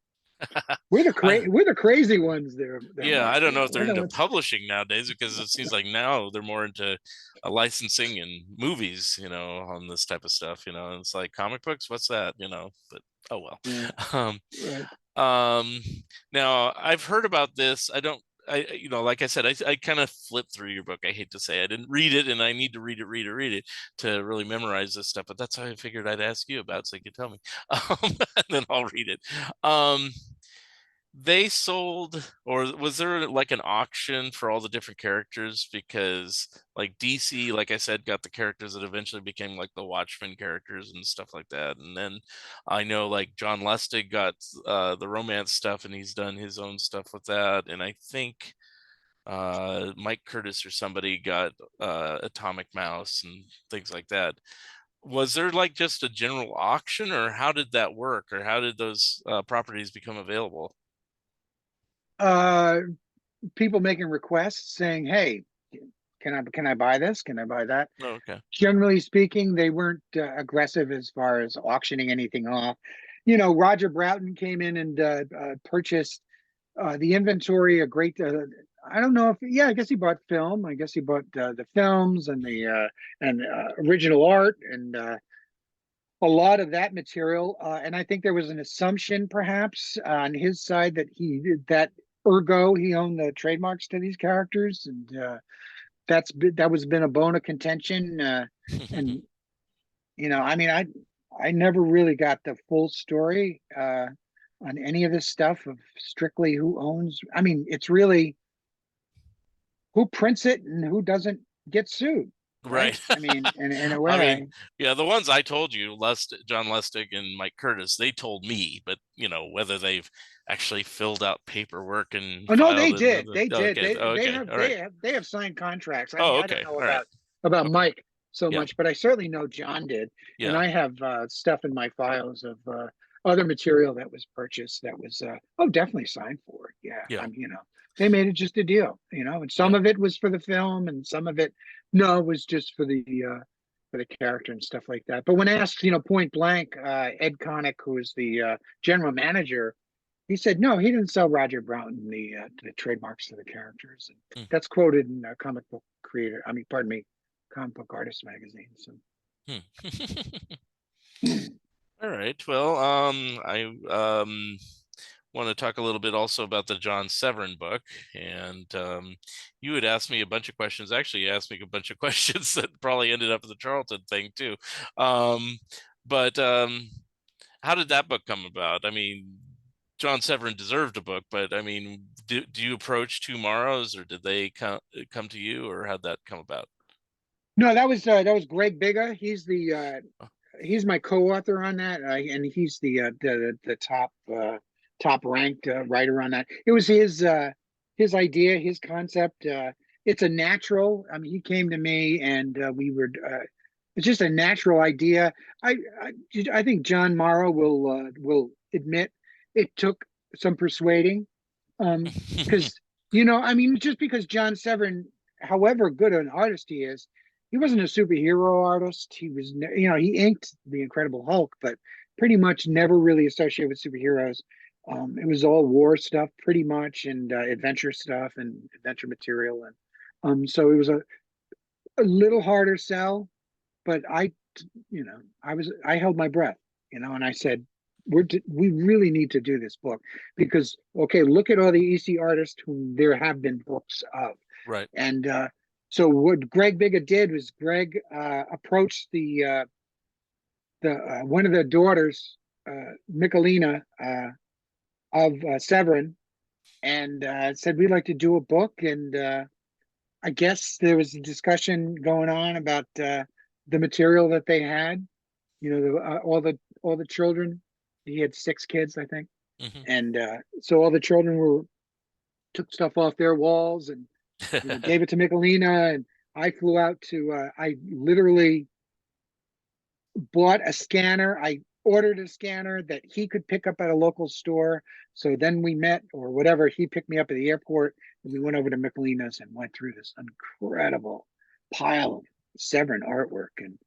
I, We're the crazy ones there, yeah, Mark. I don't know if We're they're the into ones. publishing nowadays because it seems like now they're more into licensing and movies, on this type of stuff, and it's like comic books, what's that, but oh well. Yeah, Um, right. um, now I've heard about this. I don't, like I said, I kind of flipped through your book. I hate to say I didn't read it, and I need to read it to really memorize this stuff. But that's how I figured I'd ask you about, so you could tell me, and then I'll read it. They sold, or was there like an auction for all the different characters? Because like DC, like I said, got the characters that eventually became like the Watchmen characters and stuff like that. And then I know like John Lustig got the romance stuff, and he's done his own stuff with that. And I think Mike Curtis or somebody got Atomic Mouse and things like that. Was there like just a general auction, or how did that work, or how did those properties become available? Uh, People making requests saying, "Hey, can I buy this? Can I buy that?" Oh, okay. Generally speaking, they weren't aggressive as far as auctioning anything off. Roger Broughton came in and purchased the inventory. A great, I don't know if, yeah, I guess he bought film. I guess he bought the films and the original art and a lot of that material. And I think there was an assumption, perhaps, on his side that ergo he owned the trademarks to these characters, and that was been a bone of contention. And I mean, I never really got the full story on any of this stuff of strictly who owns. I mean, it's really who prints it and who doesn't get sued, right? Right. I mean, in a I mean, way. yeah, the ones I told you, John Lustig and Mike Curtis, they told me, but whether they've actually filled out paperwork and Oh no, filed they it. did. They did. Okay. They Okay. have All right. signed contracts. I mean, Oh, I don't okay. know All right. about Okay. Mike so Yeah. much, but I certainly know John did. And Yeah. I have stuff in my files of other material that was purchased that was definitely signed for it. Yeah, Yeah. they made it just a deal, and some Yeah. of it was for the film, and some of it no, it was just for the character and stuff like that. But when asked, point blank, Ed Connick, who is the general manager, he said no, he didn't sell Roger Broughton the trademarks to the characters. And Mm. that's quoted in Comic Book Creator. I mean, pardon me, Comic Book Artist magazine. So. Hmm. All right. Well, I want to talk a little bit also about the John Severin book, and you had asked me a bunch of questions. Actually, you asked me a bunch of questions that probably ended up in the Charlton thing too. But how did that book come about? I mean, John Severin deserved a book, but I mean, do you approach Two Morrows, or did they come to you, or how'd that come about? No, that was Greg Biga. He's my co-author on that, and he's the top ranked writer on that. It was his idea, his concept. It's a natural. I mean, he came to me, and we were. It's just a natural idea. I think John Morrow will admit it took some persuading, because I mean, just because John Severin, however good an artist he is, he wasn't a superhero artist. He was, he inked the Incredible Hulk, but pretty much never really associated with superheroes. It was all war stuff pretty much, and adventure stuff and adventure material. And so it was a little harder sell, but I held my breath, and I said, we really need to do this book because, okay, look at all the EC artists whom there have been books of. Right. And so what Greg Biga did was Greg approached the one of the daughters, Michelina, of Severin, and said, we'd like to do a book. And I guess there was a discussion going on about the material that they had, all the children. He had 6 kids, I think. Hmm. And so all the children took stuff off their walls and gave it to Michelina. And I flew out to I literally bought a scanner. I ordered a scanner that he could pick up at a local store. So then we met, or whatever. He picked me up at the airport, and we went over to Michelina's and went through this incredible pile of Severin artwork. And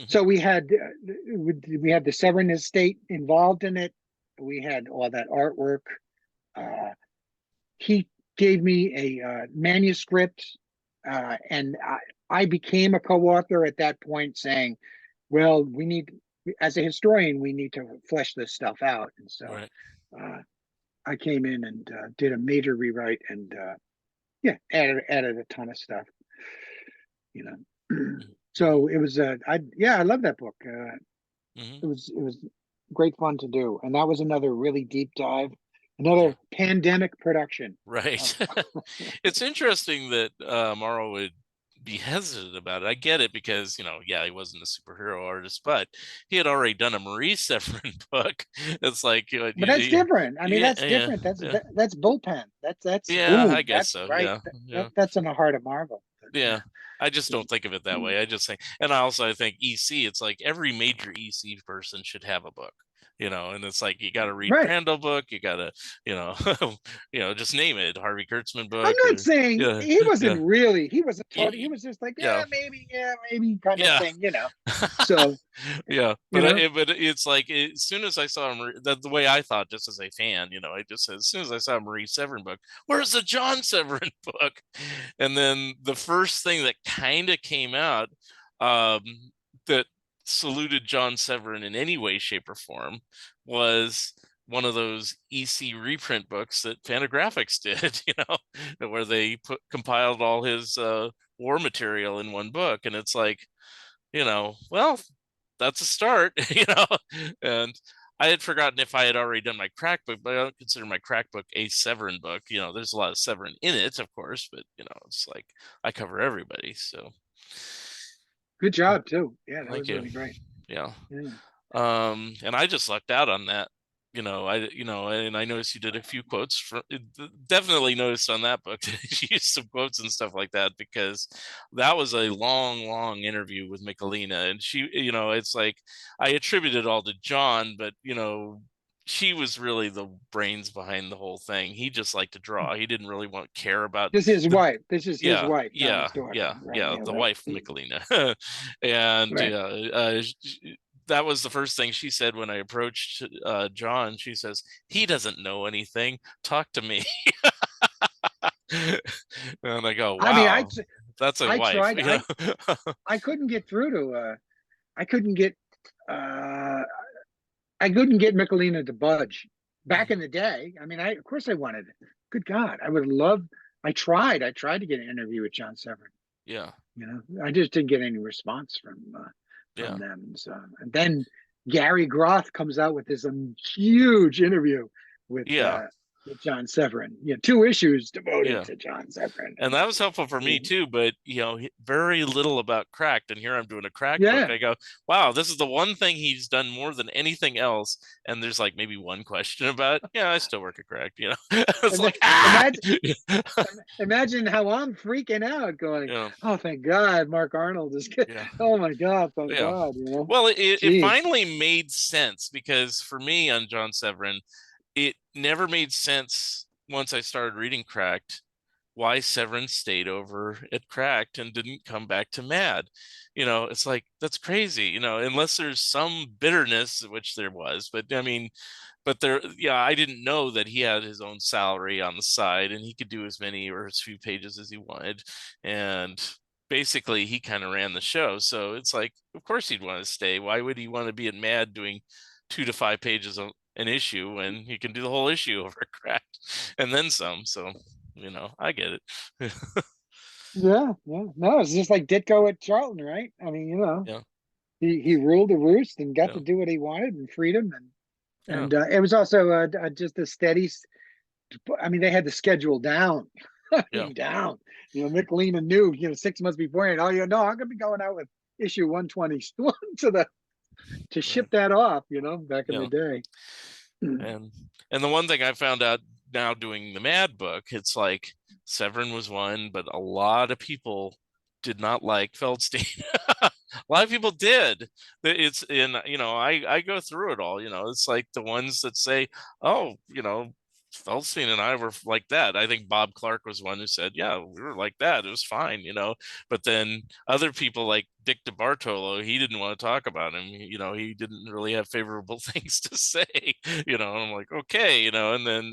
so we had the Severin estate involved in it. We had all that artwork. He gave me a manuscript, and I became a co-author at that point, saying, well, as a historian, we need to flesh this stuff out. And so Right. I came in and did a major rewrite, and added a ton of stuff, So it was I love that book. Hmm. It was great fun to do, and that was another really deep dive, another pandemic production. Right. It's interesting that Morrow would be hesitant about it. I get it because, yeah, he wasn't a superhero artist, but he had already done a Marie Severin book. It's like, But that's different. I mean, yeah, that's yeah, different. That's yeah, that's bullpen. That's yeah, I boom. guess That's so. right. Yeah, yeah, That's in the heart of Marvel. But, yeah. I just don't think of it that way. I just think, and I think EC, it's like every major EC person should have a book. And it's like you got to read right. Crandall book, you got to, just name it, Harvey Kurtzman I'm book, not or saying yeah, he wasn't yeah, really. He was he y- was just like, yeah, yeah, maybe kind of yeah. thing. So Yeah, you know, but it's like as soon as I saw him, the way I thought, just as a fan, I just said, as soon as I saw Marie Severin book, where's the John Severin book? And then the first thing that kind of came out, um, that saluted John Severin in any way, shape, or form was one of those EC reprint books that Fantagraphics did, where they compiled all his war material in one book, and it's like, well, that's a start, And I had forgotten if I had already done my crack book, but I don't consider my crack book a Severin book. There's a lot of Severin in it, of course, but it's like I cover everybody. So good job too. Yeah, that thank was you. really great. Yeah. Yeah. And I just lucked out on that. And I noticed you did a few quotes from, definitely noticed on that book that you used some quotes and stuff like that, because that was a long, long interview with Michelina. And she, it's like I attribute it all to John, but she was really the brains behind the whole thing. He just liked to draw. He didn't really care about This is his the wife. This is his yeah, wife, not yeah, his daughter. yeah, Right. yeah, Yeah. the Right. wife Michelina. And Right. that was the first thing she said when I approached John. She says, he doesn't know anything, talk to me. And I go, I mean, wow, that's a I wife. tried. I couldn't get through to. I couldn't get. Uh, I couldn't get Michelina to budge. Back in the day, I mean, of course I wanted it. Good God, I would love. I tried. I tried to get an interview with John Severin. Yeah, I just didn't get any response from yeah, them. And then Gary Groth comes out with this huge interview with yeah, John Severin. 2 issues devoted yeah. to John Severin. And that was helpful for me And too, but very little about Cracked. And here I'm doing a Cracked book. yeah, I go, wow, this is the one thing he's done more than anything else. And there's like maybe one question about it. Yeah, I still work at Cracked. It's like, imagine imagine how I'm freaking out, going, yeah, "Oh, thank God, Mark Arnold is good. yeah, Oh my God, thank yeah. God." Well, it Jeez. finally made sense, because for me on John Severin, it never made sense once I started reading Cracked why Severin stayed over at Cracked and didn't come back to Mad. It's like, that's crazy, unless there's some bitterness, which there was. But I mean, but there, yeah, I didn't know that he had his own salary on the side and he could do as many or as few pages as he wanted. And basically he kind of ran the show. So it's like, of course he'd want to stay. Why would he want to be at Mad doing 2 to 5 pages an issue when he can do the whole issue over Cracked and then some? So, I get it. Yeah, yeah. No, it's just like Ditko at Charlton, right? I mean, Yeah, he ruled the roost and got yeah, to do what he wanted and freedom, yeah, and it was also just a steady. I mean, they had the schedule down. I yeah, mean, down. Mick Lehman knew, 6 months beforehand. Oh, I'm gonna be going out with issue 121 to ship right, that off. Back in the yeah. day. And the one thing I found out now doing the Mad book, it's like Severin was one, but a lot of people did not like Feldstein. A lot of people did. It's in, I go through it all, it's like the ones that say, oh, Feldstein and I were like that. I think Bob Clark was one who said, yeah, we were like that. It was fine, but then other people like Dick DeBartolo, he didn't want to talk about him. He didn't really have favorable things to say, and I'm like, okay, and then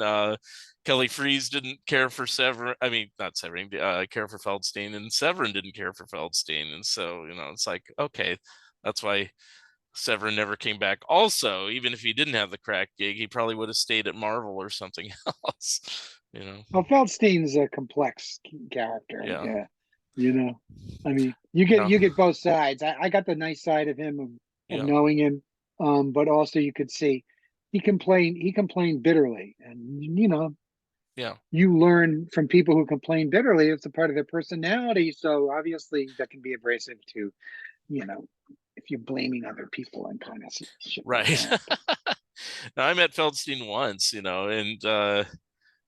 Kelly Freas didn't care for Severin. I mean, not Severin, care for Feldstein, and Severin didn't care for Feldstein. And so, it's like, okay, that's why Severin never came back. Also, even if he didn't have the crack gig, he probably would have stayed at Marvel or something else. Well, Feldstein's a complex character. Yeah. Yeah. I mean, you No. get both sides. I got the nice side of him of Yeah. knowing him, but also you could see he complained bitterly, and Yeah. you learn from people who complain bitterly. It's a part of their personality, so obviously that can be abrasive to, if you're blaming other people and kind of shit like Right. that. Now, I met Feldstein once, and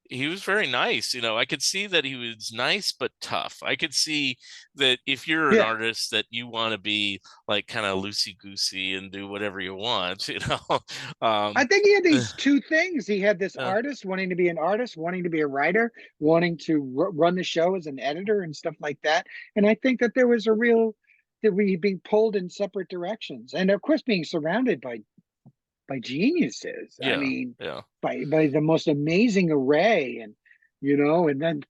he was very nice. I could see that he was nice but tough. I could see that if you're an Yeah. artist that you want to be like kind of loosey goosey and do whatever you want, I think he had these two things. He had this uh, artist wanting to be an artist, wanting to be a writer, wanting to run the show as an editor and stuff like that. And I think that there was a real that we being pulled in separate directions, and of course being surrounded by geniuses. I yeah, mean, yeah, by the most amazing array, and then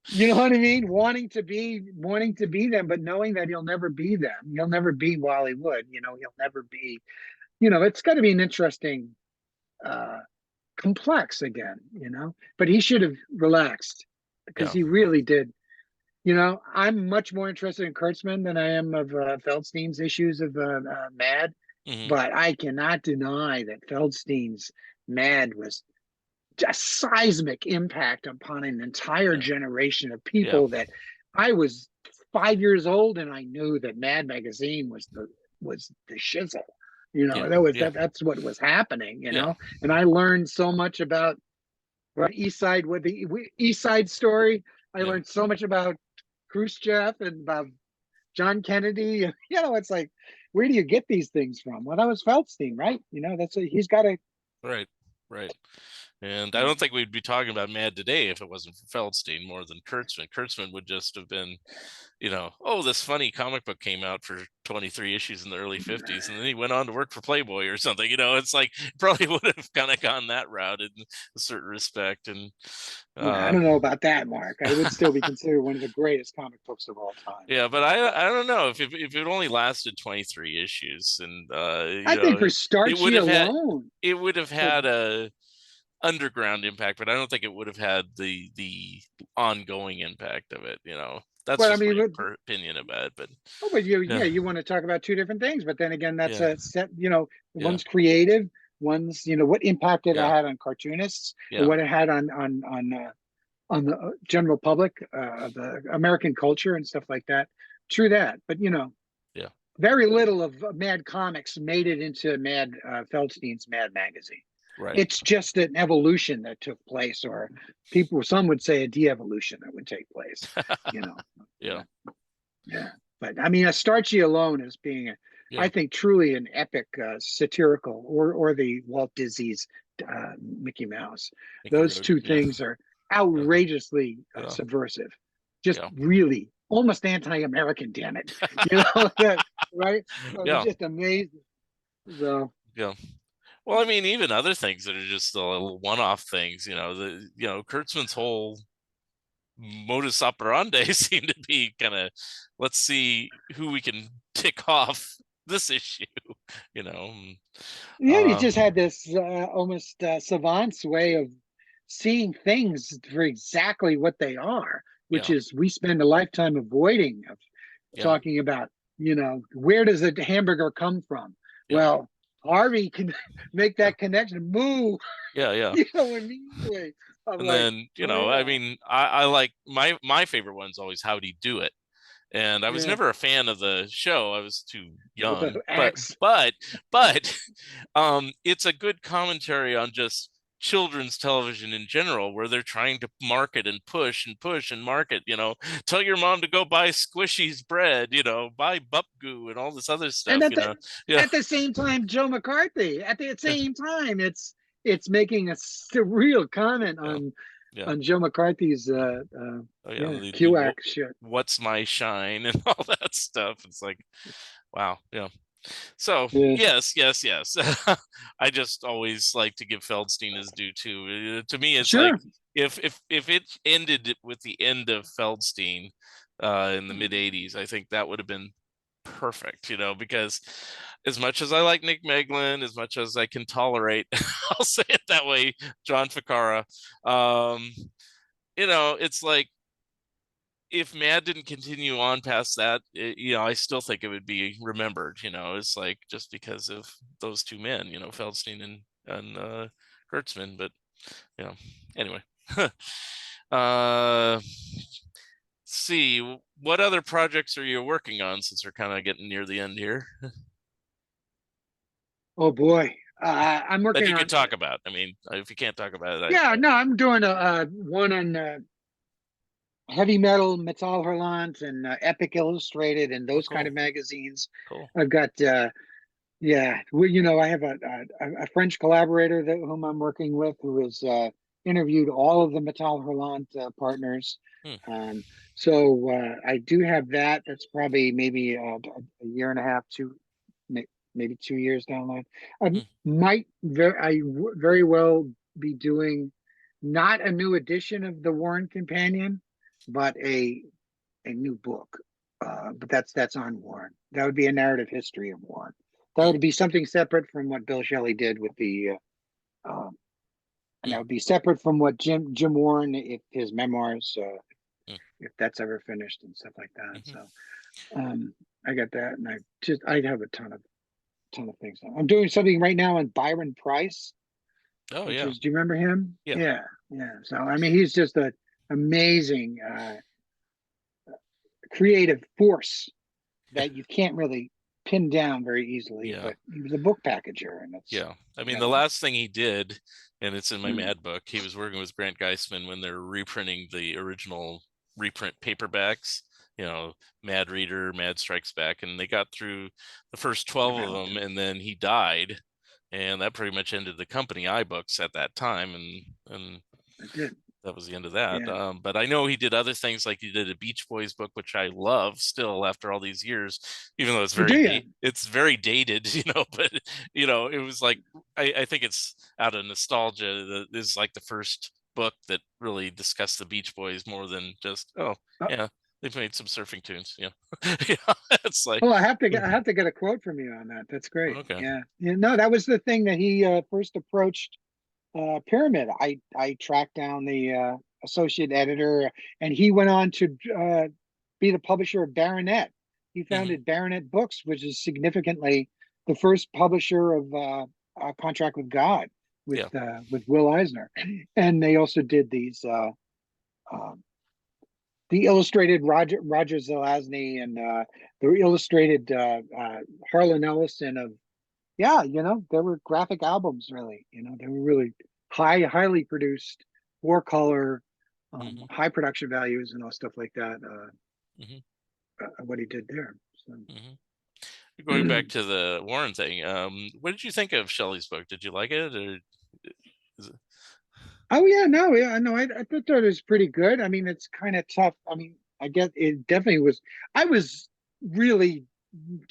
you know what I mean, wanting to be them, but knowing that he'll never be them. He'll never be Wally Wood. He'll never be. It's got to be an interesting complex again, but he should have relaxed because yeah. he really did. I'm much more interested in Kurtzman than I am of Feldstein's issues of Mad, Hmm. but I cannot deny that Feldstein's Mad was just seismic impact upon an entire Yeah, generation of yeah, people that I was 5 years old and I knew that Mad magazine was the shizzle. yeah, yeah, That's what was happening, yeah, and I learned so much about East Side with the East Side story. I yeah. learned so much about Khrushchev and about John Kennedy. It's like, where do you get these things from? Well, that was Feldstein, right? He's got a. Right, right. And I don't think we'd be talking about Mad today if it wasn't for Feldstein more than Kurtzman. Kurtzman would just have been, oh, this funny comic book came out for 23 issues in the early 50s, and then he went on to work for Playboy or something. It's like probably would have kind of gone that route in a certain respect. And Yeah, I don't know about that, Mark. I would still be considered one of the greatest comic books of all time. yeah, but I don't know if it only lasted 23 issues, and I think for it would Starchy have had alone, for a underground impact, but I don't think it would have had the ongoing impact of it. That's but I just mean, my opinion about it. But but yeah, you want to talk about two different things. But then again, that's yeah, a set. yeah, One's creative, one's what impact it yeah, had on cartoonists, or yeah, what it had on the general public, the American culture and stuff like that. True that, but yeah, very little of Mad Comics made it into Mad Feldstein's Mad magazine. right, It's just an evolution that took place, or some would say a de-evolution that would take place. You know, yeah, yeah. But I mean, a Starchy alone as being, I yeah. think, truly an epic satirical, or the Walt Disney's Mickey Mouse. Mickey Those Road, two yeah, things are yeah, outrageously yeah, subversive, just yeah, really almost anti-American. Damn it, right? So it's yeah, just amazing. So yeah. Well, I mean, even other things that are just the little one-off things, Kurtzman's whole modus operandi seemed to be kind of, let's see who we can tick off this issue, you know. Yeah, he Uh, just had this almost savant's way of seeing things for exactly what they are, which yeah, is we spend a lifetime avoiding of yeah, talking about, where does a hamburger come from? yeah, Well, Harvey can make yeah, that connection, moo, yeah, yeah. immediately. I'm And like, then, oh I yeah, mean, I like my favorite one's always How'd He Do It. And I was yeah, never a fan of the show. I was too with young. the But X. but but it's a good commentary on just children's television in general, where they're trying to market and push and push and market, tell your mom to go buy Squishy's bread, buy Bup Goo and all this other And stuff, Yeah. at the same time, Joe McCarthy, at the Yeah. same time, it's making a surreal comment Yeah. Yeah. on Joe McCarthy's Oh yeah, yeah, the QAC shit. what's my shine and all that stuff. It's like, wow, yeah. So Yeah. yes, yes, yes. I just always like to give Feldstein his due too. To me, it's like Sure. if it ended with the end of Feldstein in the mid '80s, I think that would have been perfect. Because as much as I like Nick Meglin, as much as I can tolerate, I'll say it that way, John Ficarra. Um, it's like if Mad didn't continue on past that, I still think it would be remembered. It's like just because of those two men, Feldstein and Kurtzman. But anyway, uh, see what other projects are you working on since we're kind of getting near the end here Oh boy. I'm that working you could on, talk about. I mean, if you can't talk about it, yeah, no, I'm doing a one on heavy metal, Metal Hurlant, and Epic Illustrated, and oh, those kind cool, of magazines. cool. I've got, yeah, well, I have a French collaborator whom I'm working with who has interviewed all of the Metal Hurlant partners. Hmm, Um, so I do have that. That's probably maybe a year and a half, maybe 2 years down the line. I hmm, very well be doing not a new edition of the Warren Companion, but a new book. But that's on Warren. That would be a narrative history of Warren. That hmm, would be something separate from what Bill Shelley did with the, and hmm, that would be separate from what Jim Warren, if his memoirs, hmm, if that's ever finished and stuff like that. hmm. So I got that, and I have a ton of things. I'm doing something right now on Byron Price, Oh which yeah, is, do you remember him? yeah, Yeah, yeah. So I mean, he's just a amazing creative force that you can't really pin down very easily. yeah. But he was a book packager, and it's Yeah. I mean, yeah, the last thing he did, and it's in my mm, Mad book, he was working with Grant Geisman when they're reprinting the original reprint paperbacks, Mad Reader, Mad Strikes Back, and they got through the first 12 of them, and then he died. And that pretty much ended the company iBooks at that time. And I did. that was the end of that. Yeah. But I know he did other things, like he did a Beach Boys book, which I love still after all these years, even though Oh, do you? it's very dated, but it was like I think it's out of nostalgia that this is like the first book that really discussed the Beach Boys more than just, oh Oh, yeah, they've made some surfing tunes. Yeah. Yeah, it's like, oh, I have to get a quote from you on that. That's great. okay. Yeah. Yeah. No, that was the thing that he first approached Pyramid. I tracked down the associate editor, and he went on to be the publisher of Baronet. He Hmm. founded Baronet Books, which is significantly the first publisher of Contract with God Yeah. with Will Eisner, and they also did these uh, the illustrated Roger Zelazny and the illustrated Harlan Ellison of, yeah, there were graphic albums, really. They were really highly produced, four color, Hmm. high production values and all stuff like that. Hmm. What he did there. So. Hmm. Going back to the Warren thing, what did you think of Shelley's book? Did you like it, or is it? Oh yeah, no, yeah, no, I thought that was pretty good. I mean, it's kind of tough. I mean, I get it definitely was. I was really,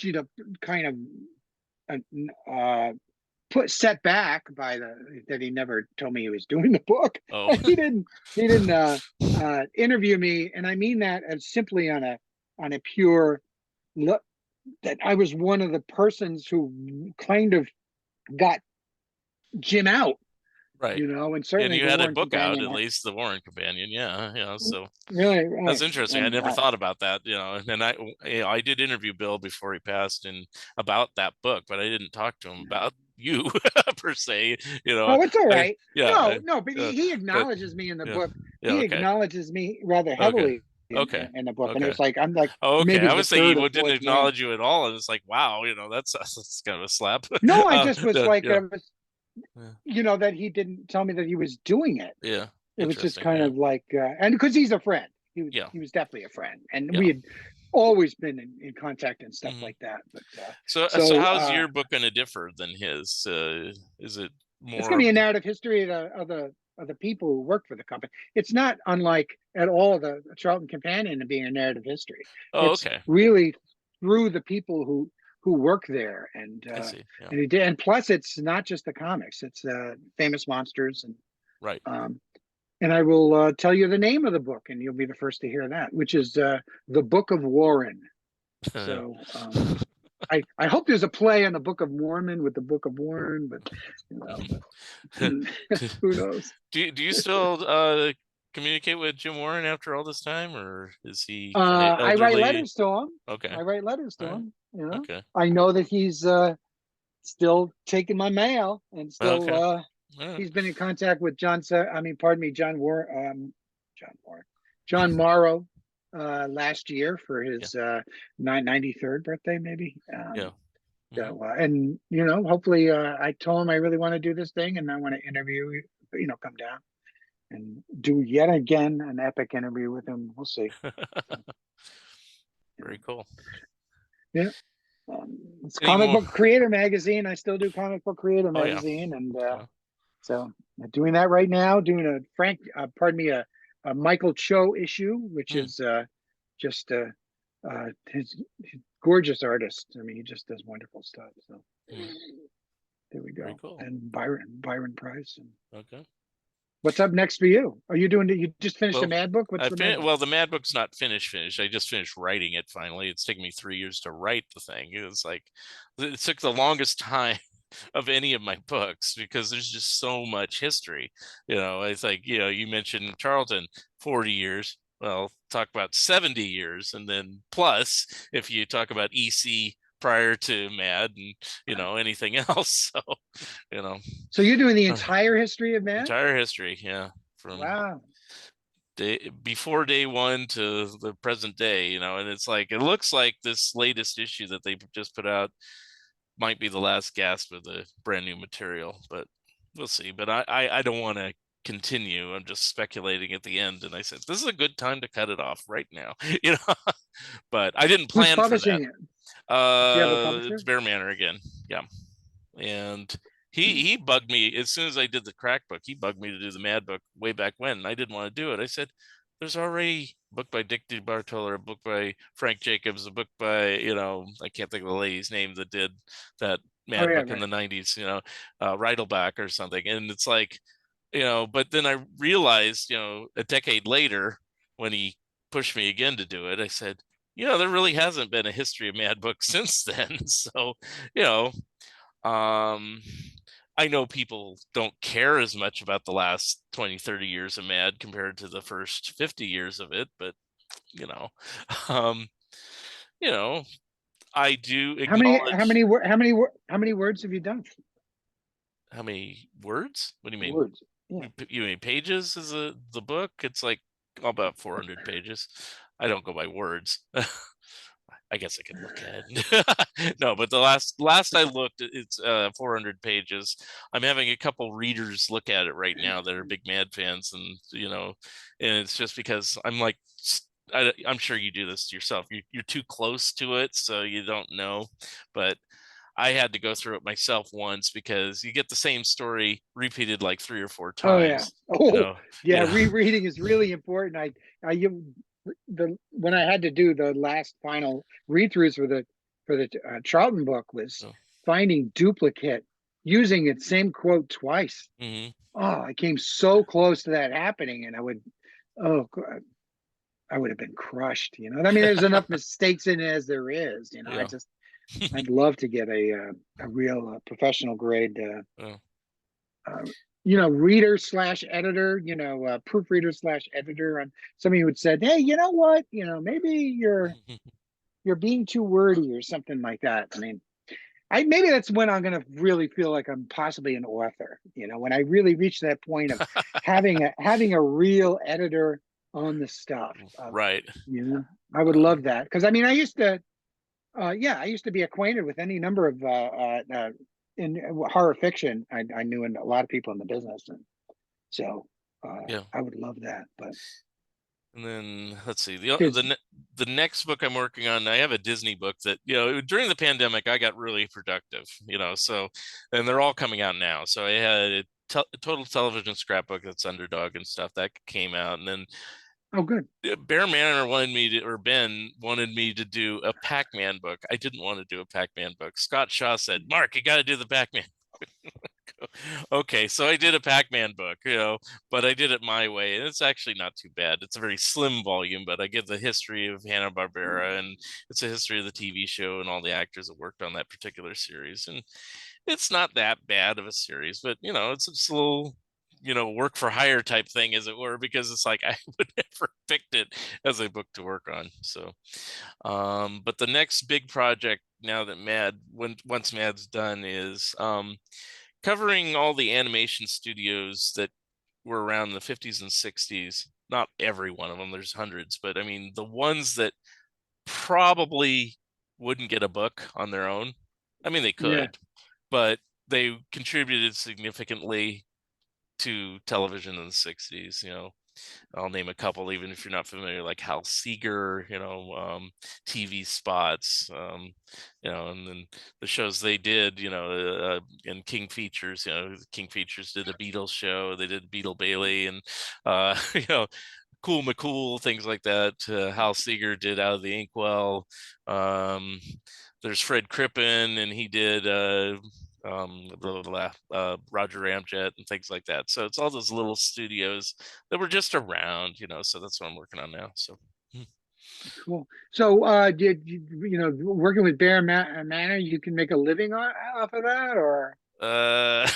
you know, kind of uh, set back by that he never told me he was doing the book. Oh. He didn't interview me, and I mean that as simply on a pure look, that I was one of the persons who kind of got Jim out, Right. and And certainly you the had a Warren book out, Companion. at least the Warren Companion. Yeah. So Really, that's right. interesting. I And never thought about that, and I did interview Bill before he passed and about that book, but I didn't talk to him about you per se, oh, it's all I, right. yeah, No, but he but acknowledges me in the yeah, book. yeah, He okay, acknowledges me rather okay, heavily okay, in the book, and okay. it's like I'm like Oh, okay. maybe I the was thinking third or he didn't fourth man. acknowledge you at all, and it's like, wow, that's kind of a slap. No, I just was Yeah, like, yeah, yeah, that he didn't tell me that he was doing it. yeah. It was just Interesting. kind Yeah, of like, and because he's a friend, yeah, he was definitely a friend, and yeah. we had always been in contact and stuff Hmm. like that. But So how's your book going to differ than his? Is it it's more going to of? be a narrative history of the people who work for the company. It's not unlike at all the Charlton Companion and being a narrative history. Oh, It's okay. really through the people who work there, I see. Yeah. and he did. And plus, it's not just the comics; it's famous monsters, Right. um, and I will tell you the name of the book, and you'll be the first to hear that, which is the Book of Warren. So I hope there's a play on the Book of Mormon with the Book of Warren, but who knows? Do you still communicate with Jim Warren after all this time, or is he kind of I write elderly? letters to him. Okay. I write letters to All right. him. Okay. I know that he's still taking my mail, and still Okay. All right. he's been in contact with pardon me, John Morrow last year for Yeah. his 93rd birthday, maybe. Yeah. Hmm. So, and hopefully, I told him I really want to do this thing, and I want to interview. Come down and do yet again an epic interview with him. We'll see. So, Very cool. yeah. It's Any Comic more? Book Creator Magazine. I still do Comic Book Creator Oh yeah. Magazine, and Yeah. so I'm doing that right now. Doing a Michael Cho issue, which Mm, is just his gorgeous artist. I mean, he just does wonderful stuff. So mm. there we Very go. cool. And Byron Price. And Okay. what's up next for you? Are you doing? You just finished a Well, Mad Book. What's the Mad Book? well, the Mad Book's not finished. I just finished writing it finally. It's taken me 3 years to write the thing. It was like it took the longest time of any of my books because there's just so much history. It's like, you mentioned Charlton, 40 years. Well, talk about 70 years, and then plus if you talk about EC prior to Mad and anything else. So, you know, So you're doing the entire history of Mad? entire history, yeah, from Wow. before day one to the present day, and it's like it looks like this latest issue that they just put out might be the last gasp of the brand new material, but we'll see. But I don't want to continue. I'm just speculating at the end, and I said this is a good time to cut it off right now, But I didn't Who's plan for that. publishing it? Do you have a It's publisher? Bear Manor again, yeah. And Hmm. he bugged me as soon as I did the crack book. He bugged me to do the Mad Book way back when, and I didn't want to do it. I said, "There's already a book by Dick DeBartolo, a book by Frank Jacobs, a book by I can't think of the lady's name that did that Oh Mad yeah, Book in right. the '90s, Reidelbach or something." And it's like, But then I realized, a decade later when he pushed me again to do it, I said, there really hasn't been a history of Mad Book since then. So, you know, um, I know people don't care as much about the last 20, 30 years of Mad compared to the first 50 years of it, but you know, um, you know, I do acknowledge How many words have you done? how many words? What do you mean? Words. Yeah. You mean pages is the book? It's like about 400 pages. I don't go by words. I guess I could look at no, but the last I looked, it's 400 pages. I'm having a couple readers look at it right now that are big Mad fans, and and it's just because I'm like, I'm sure you do this to yourself. You're too close to it, so you don't know. But I had to go through it myself once because you get the same story repeated like 3 or 4 Oh yeah. times. You Oh know, you yeah. know. Rereading is really important. When I had to do the last final read throughs for the Charlton book was So, finding duplicate using its same quote twice. Hmm. Oh, I came so close to that happening, and oh, I would have been crushed. I mean, there's enough mistakes in it as there is. Yeah. I'd love to get a real professional grade, Yeah. uh, reader slash editor, proofreader slash editor on somebody who had said, hey, you know what, maybe you're being too wordy or something like that. I mean, maybe that's when I'm going to really feel like I'm possibly an author. When I really reach that point of having a real editor on the stuff. Right. You know, I would Uh, love that because I mean, I used to be acquainted with any number of in horror fiction. I knew a lot of people in the business, and so yeah. I would love that. But And then let's see there's the next book I'm working on. I have a Disney book that during the pandemic I got really productive. So and they're all coming out now. So I had a total television scrapbook that's Underdog and stuff that came out, and then oh good. Bear Manor wanted me to, or Ben wanted me to do a Pac-Man book. I didn't want to do a Pac-Man book. Scott Shaw said, "Mark, you got to do the Pac-Man." Okay, so I did a Pac-Man book, but I did it my way, and it's actually not too bad. It's a very slim volume, but I give the history of Hanna-Barbera, and it's a history of the TV show and all the actors that worked on that particular series. And it's not that bad of a series, but it's a little work for hire type thing, as it were, because it's like I would never picked it as a book to work on. So but the next big project now that once Mad's done is covering all the animation studios that were around in the 50s and 60s. Not every one of them, there's hundreds, but I mean the ones that probably wouldn't get a book on their own. I mean, they Yeah, could, but they contributed significantly to television in the 60s. I'll name a couple, even if you're not familiar, like Hal Seeger, TV spots, and then the shows they did, in King Features. King Features did a Beatles show, they did Beetle Bailey, and Cool McCool, things like that. Hal Seeger did Out of the Inkwell. Um, there's Fred Crippen, and he did blah, blah, blah, Roger Ramjet and things like that. So it's all those little studios that were just around, so that's what I'm working on now. So cool. So did working with Manor, you can make a living off of that, or uh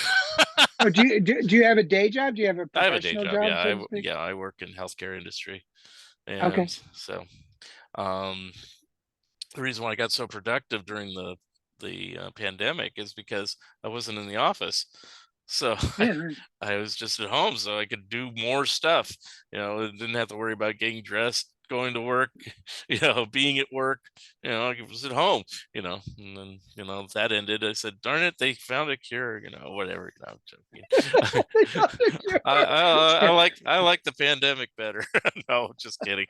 oh, do you have a day job? Do you have a I have a day professional job. job, Yeah, so to speak? I work in healthcare industry. And Okay. so um the reason why I got so productive during the pandemic is because I wasn't in the office. So Yeah. Right. I was just at home, so I could do more stuff. Didn't have to worry about getting dressed, going to work, being at work. I was at home, and then that ended. I said, "Darn it, they found a cure." Whatever. I'm joking. I like the pandemic better. No, just kidding.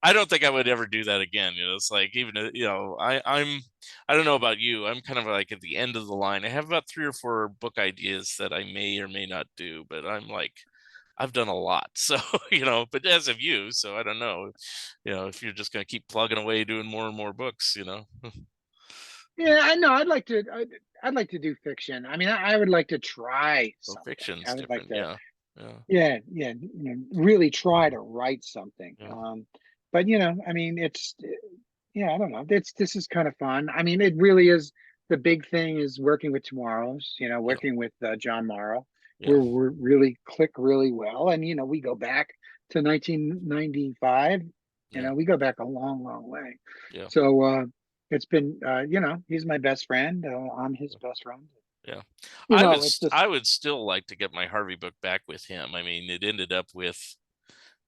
I don't think I would ever do that again. It's like even I don't know about you. I'm kind of like at the end of the line. I have about 3 or 4 book ideas that I may or may not do, but I'm like, I've done a lot. So, but as of you, so I don't know, if you're just going to keep plugging away doing more and more books. Yeah, I know. I'd like to do fiction. I mean, I would like to try Well, something. I fiction's would like different. to, Yeah. Yeah. yeah, really try to write something. Yeah. But I mean, yeah, I don't know. This is kind of fun. I mean, it really is. The big thing is working with Tomorrows. Yeah. Working with John Morrow. Yeah. We're really click really well, and we go back to 1995. Yeah. We go back a long, long way. Yeah. So it's been, he's my best friend. I'm his best friend. Yeah. It's just I would still like to get my Harvey book back with him. I mean, it ended up with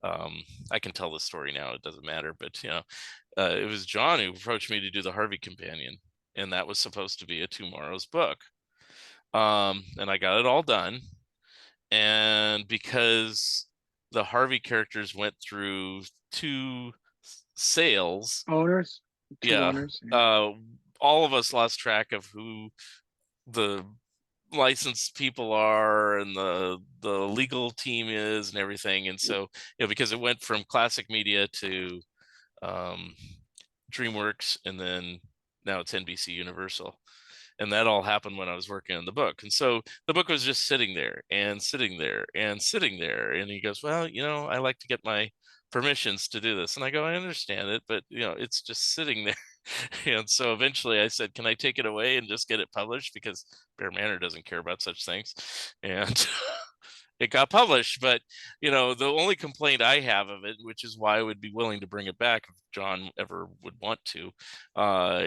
I can tell the story now, it doesn't matter, but it was John who approached me to do the Harvey Companion, and that was supposed to be a Tomorrow's book. And I got it all done, and because the Harvey characters went through 2 sales, owners, two yeah, owners. Yeah. all of us lost track of who the licensed people are and the legal team is and everything. And so because it went from classic media to um DreamWorks, and then now it's NBC Universal. And that all happened when I was working on the book. And so the book was just sitting there and sitting there and sitting there. And he goes, well, I like to get my permissions to do this. And I go, I understand it, but it's just sitting there. And so eventually I said, can I take it away and just get it published? Because Bear Manor doesn't care about such things. And it got published. But, the only complaint I have of it, which is why I would be willing to bring it back if John ever would want to,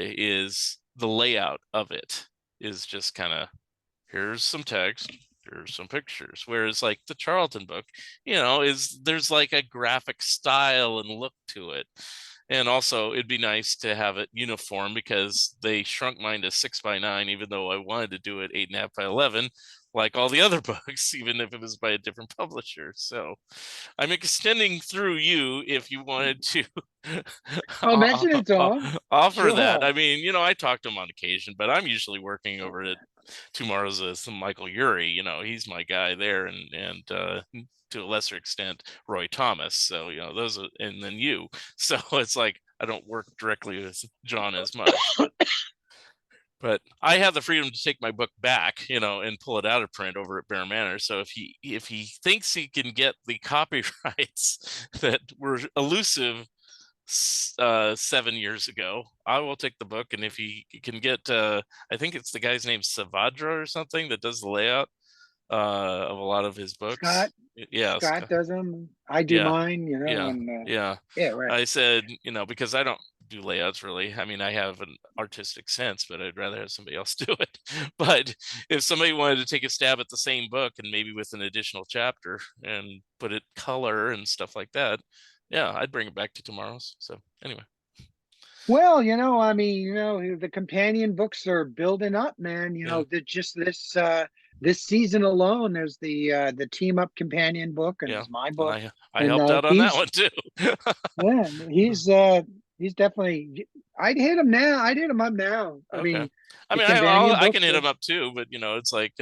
is the layout of it is just kind of, here's some text, here's some pictures. Whereas like the Charlton book, there's like a graphic style and look to it. And also it'd be nice to have it uniform, because they shrunk mine to 6x9, even though I wanted to do it 8.5 by 11, like all the other books, even if it was by a different publisher. So I'm extending through you if you wanted to I'll mention it to him. offer Sure. that. I mean, I talk to him on occasion, but I'm usually working over at Tomorrow's Michael Urey. He's my guy there, and to a lesser extent Roy Thomas. So those are, and then you. So it's like I don't work directly with John as much. But I have the freedom to take my book back, and pull it out of print over at Bear Manor. So if he thinks he can get the copyrights that were elusive 7 years ago, I will take the book. And if he can get, I think it's the guy's name Savadra or something that does the layout of a lot of his books. Scott does them. I do mine, and right. I said, because I don't do layouts really. I mean, I have an artistic sense, but I'd rather have somebody else do it. But if somebody wanted to take a stab at the same book and maybe with an additional chapter and put it color and stuff like that, I'd bring it back to Tomorrow's. So anyway. Well, I mean, the companion books are building up, man. Just this season alone, there's the Team Up companion book, and there's my book. I helped out on that one too. Yeah, he's definitely. I'd hit him now. I'd hit him up now. I mean, I can hit him up too, but it's like,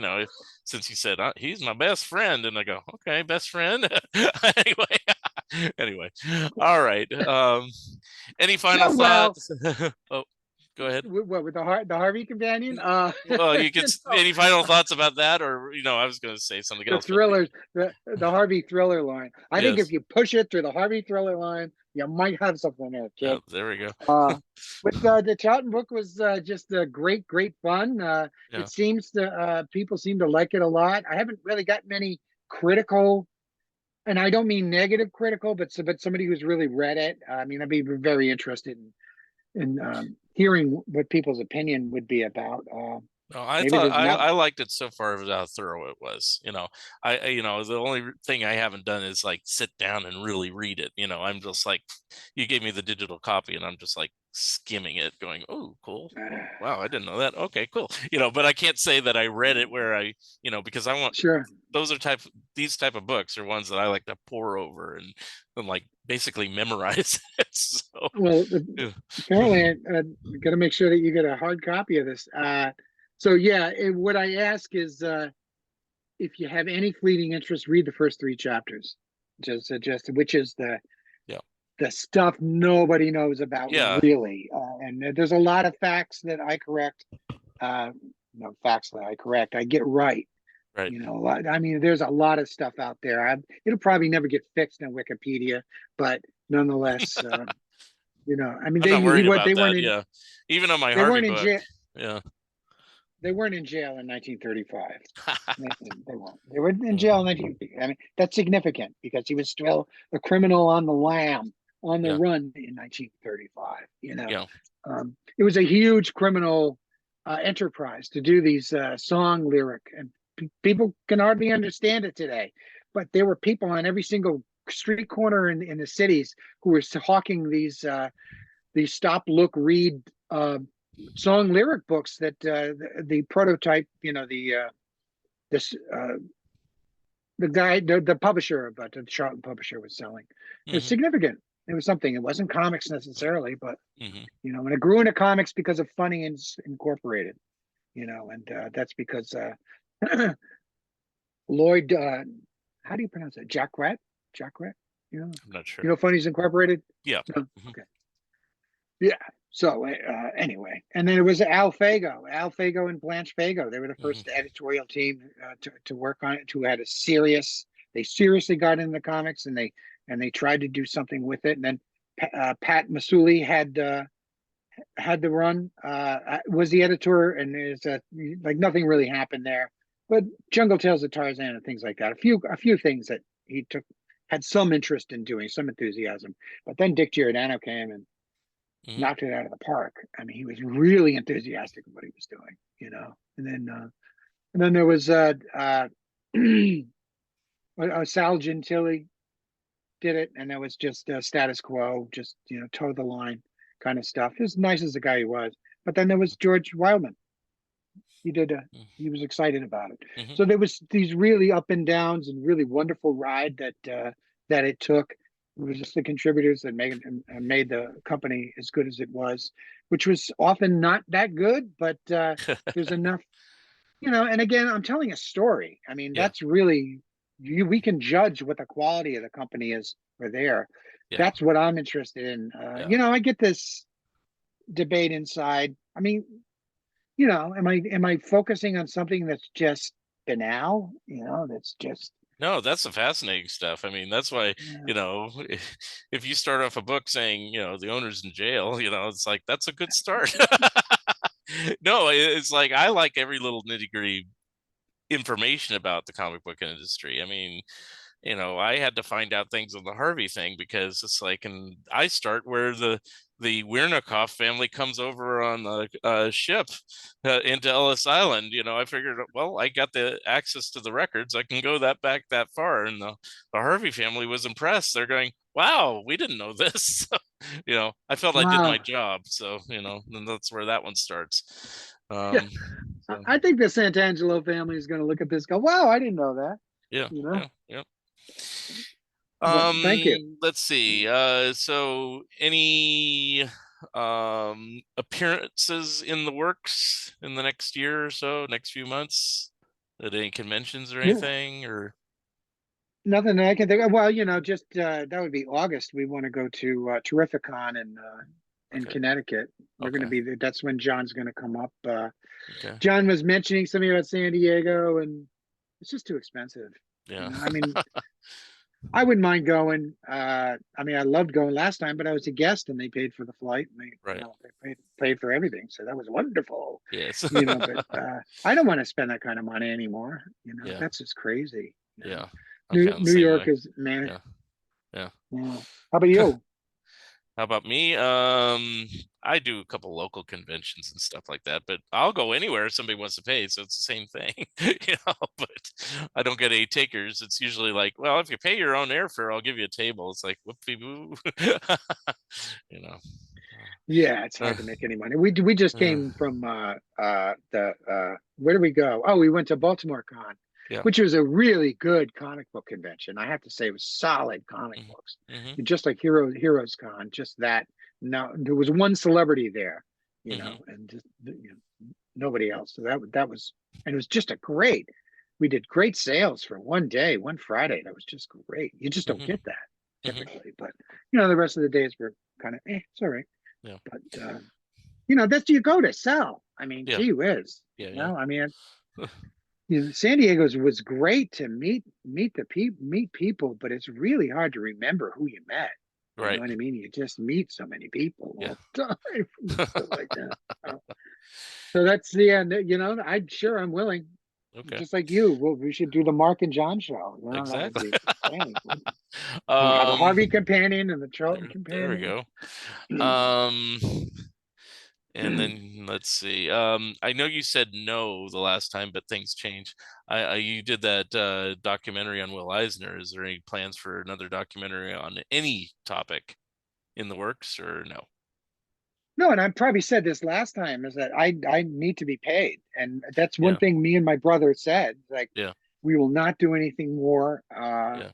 since he said he's my best friend, and I go, okay, best friend. Anyway, all right. Any final thoughts? Oh, go ahead. What, with the Harvey companion? Well, you could. Any final thoughts about that, or I was going to say something else. The thrillers, the Harvey thriller line. I think if you push it through the Harvey thriller line, you might have something there, kid. Oh, there we go. But the Charlton book was just great fun. It seems to people seem to like it a lot. I haven't really gotten many critical, and I don't mean negative critical, but somebody who's really read it. I mean, I'd be very interested in hearing what people's opinion would be about. I thought I liked it so far as how thorough it was. The only thing I haven't done is like sit down and really read it. I'm just like, you gave me the digital copy, and I'm just like skimming it, going, "Oh, cool! Oh, wow, I didn't know that. Okay, cool." But I can't say that I read it where I, because I want these type of books are ones that I like to pour over and like basically memorize it. So, well, apparently, got to make sure that you get a hard copy of this. So what I ask is, if you have any fleeting interest, read the first 3 chapters. Just which is the stuff nobody knows about, really. And there's a lot of facts that I correct. Facts that I correct, I get right. Right. I mean, there's a lot of stuff out there. It'll probably never get fixed in Wikipedia, but nonetheless, I mean, they weren't. Even on my Harvey book. They weren't in jail in 1935. They weren't. They were in jail in 1950. I mean, that's significant because he was still a criminal on the lam, on the run in 1935. It was a huge criminal enterprise to do these song lyric, and people can hardly understand it today. But there were people on every single street corner in the cities who were hawking these stop, look, read song lyric books that the prototype, the guy, the publisher, but the Charlton publisher was selling. It was significant. It was something. It wasn't comics necessarily, but and it grew into comics because of Funny and Incorporated. And that's because Lloyd, how do you pronounce it? Jacquet? I'm not sure. Funny's Incorporated? Yeah. No? Okay. Yeah. So anyway, and then it was Al Fago and Blanche Fago. They were the Hmm. first editorial team to work on it. Who had a serious, they seriously got into the comics, and they tried to do something with it. And then Pat Masuli had the run, was the editor, and there's like nothing really happened there. But Jungle Tales of Tarzan and things like that. A few things that he took had some interest in doing, some enthusiasm. But then Dick Giordano came and Hmm. knocked it out of the park. I mean, he was really enthusiastic of what he was doing, you know. And then there was Sal Gentili did it, and that was just status quo, just toe the line kind of stuff. As nice as the guy he was, but then there was George Wildman. He did he was excited about it. Hmm. So there was these really up and downs and really wonderful ride that it took. It was just the contributors that made the company as good as it was, which was often not that good, but there's enough, and again, I'm telling a story. I mean, Yeah. that's really we can judge what the quality of the company is for there. Yeah. That's what I'm interested in. Yeah. I get this debate inside. I mean, am I focusing on something that's just banal? That's just No, that's the fascinating stuff. I mean, that's why, yeah. if you start off a book saying, the owner's in jail, it's like, that's a good start. No, it's like, I like every little nitty gritty information about the comic book industry. I mean, I had to find out things on the Harvey thing, because it's like, and I start where the Wiernikov family comes over on a ship into Ellis Island. I figured, well, I got the access to the records, I can go back that far, and the Harvey family was impressed. They're going, "Wow, we didn't know this." I felt I did my Wow. job, so and that's where that one starts. Yeah. So I think the Santangelo family is going to look at this, and go, "Wow, I didn't know that." yeah, You know. yeah, yeah. But thank you. Let's see. So any appearances in the works in the next year or so, next few months? At any conventions or Yeah. anything? Or Nothing that I can think of. Well, just that would be August. We want to go to Terrificon in okay, Connecticut. We're going to okay, be there. That's when John's going to come up. okay, John was mentioning something about San Diego, and it's just too expensive. yeah, I mean, I wouldn't mind going. I mean, I loved going last time, but I was a guest, and they paid for the flight, and right, they paid for everything, so that was wonderful. yes, But I don't want to spend that kind of money anymore. yeah, That's just crazy. yeah. I'm kind of the New same York way. is man. Yeah, yeah. Yeah. How about you? How about me? I do a couple local conventions and stuff like that, but I'll go anywhere if somebody wants to pay. So it's the same thing, but I don't get any takers. It's usually like, well, if you pay your own airfare, I'll give you a table. It's like, whoopie boo. you know. Yeah, it's Uh, hard to make any money. We just uh, came from the where did we go? Oh, we went to Baltimore Con, yeah. which was a really good comic book convention. I have to say, it was solid comic Hmm. books, Hmm. just like Heroes Con. Just that. No, there was one celebrity there, Hmm. and just nobody else. So that was, and it was just a great. We did great sales for one day, one Friday. That was just great. You just don't Hmm. get that Hmm. typically, but the rest of the days were kind of, it's all right. Yeah. But that's you go to sell. I mean, Yeah. gee whiz. Yeah. Yeah. I mean, San Diego's was great to meet people, but it's really hard to remember who you met. You know Right. what I mean? You just meet so many people Yeah. all the time and stuff like that. So that's the end. I'm sure I'm willing. Okay. Just like you. Well, we should do the Mark and John show. That would Exactly. be insane. And we'll have a um. Harvey companion and the Charlton There we companion. go. Um. And then let's see. I know you said no the last time, but things change. You did that documentary on Will Eisner. Is there any plans for another documentary on any topic in the works, or no? No, and I probably said this last time, is that I need to be paid, and that's one Yeah, thing me and my brother said. Like, yeah, we will not do anything more. yeah.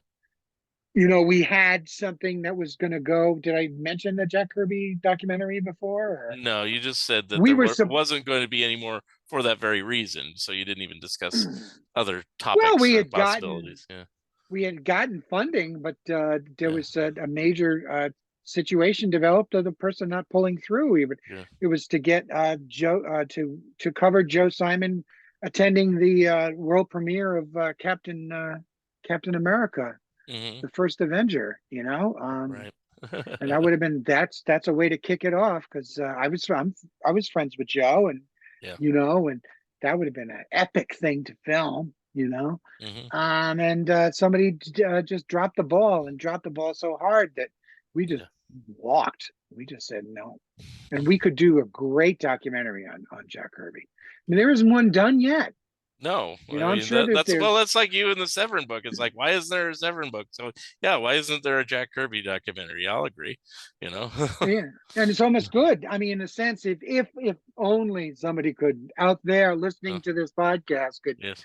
We had something that was going to go. Did I mention the Jack Kirby documentary before? Or No, you just said that we there were wasn't going to be any more for that very reason. So you didn't even discuss other well, topics or possibilities. Yeah. we had gotten funding, but there Yeah. was a major situation developed of the person not pulling through. Even Yeah. it was to get Joe to cover Joe Simon attending the world premiere of Captain America, Hmm. the first Avenger. Right. And that would have been that's a way to kick it off, because I was friends with Joe, and Yeah. and that would have been an epic thing to film. Hmm. And somebody just dropped the ball, and dropped the ball so hard that we just Yeah. walked. We just said no, and we could do a great documentary on Jack Kirby. I mean, there isn't one done yet. No, I I'm mean sure that that's there's like you in the Severin book. It's like, why isn't there a Severin book? So yeah, why isn't there a Jack Kirby documentary? I'll agree. You know. Yeah, and it's almost good. I mean, in a sense, if only somebody could out there Oh, listening to this podcast could, yes.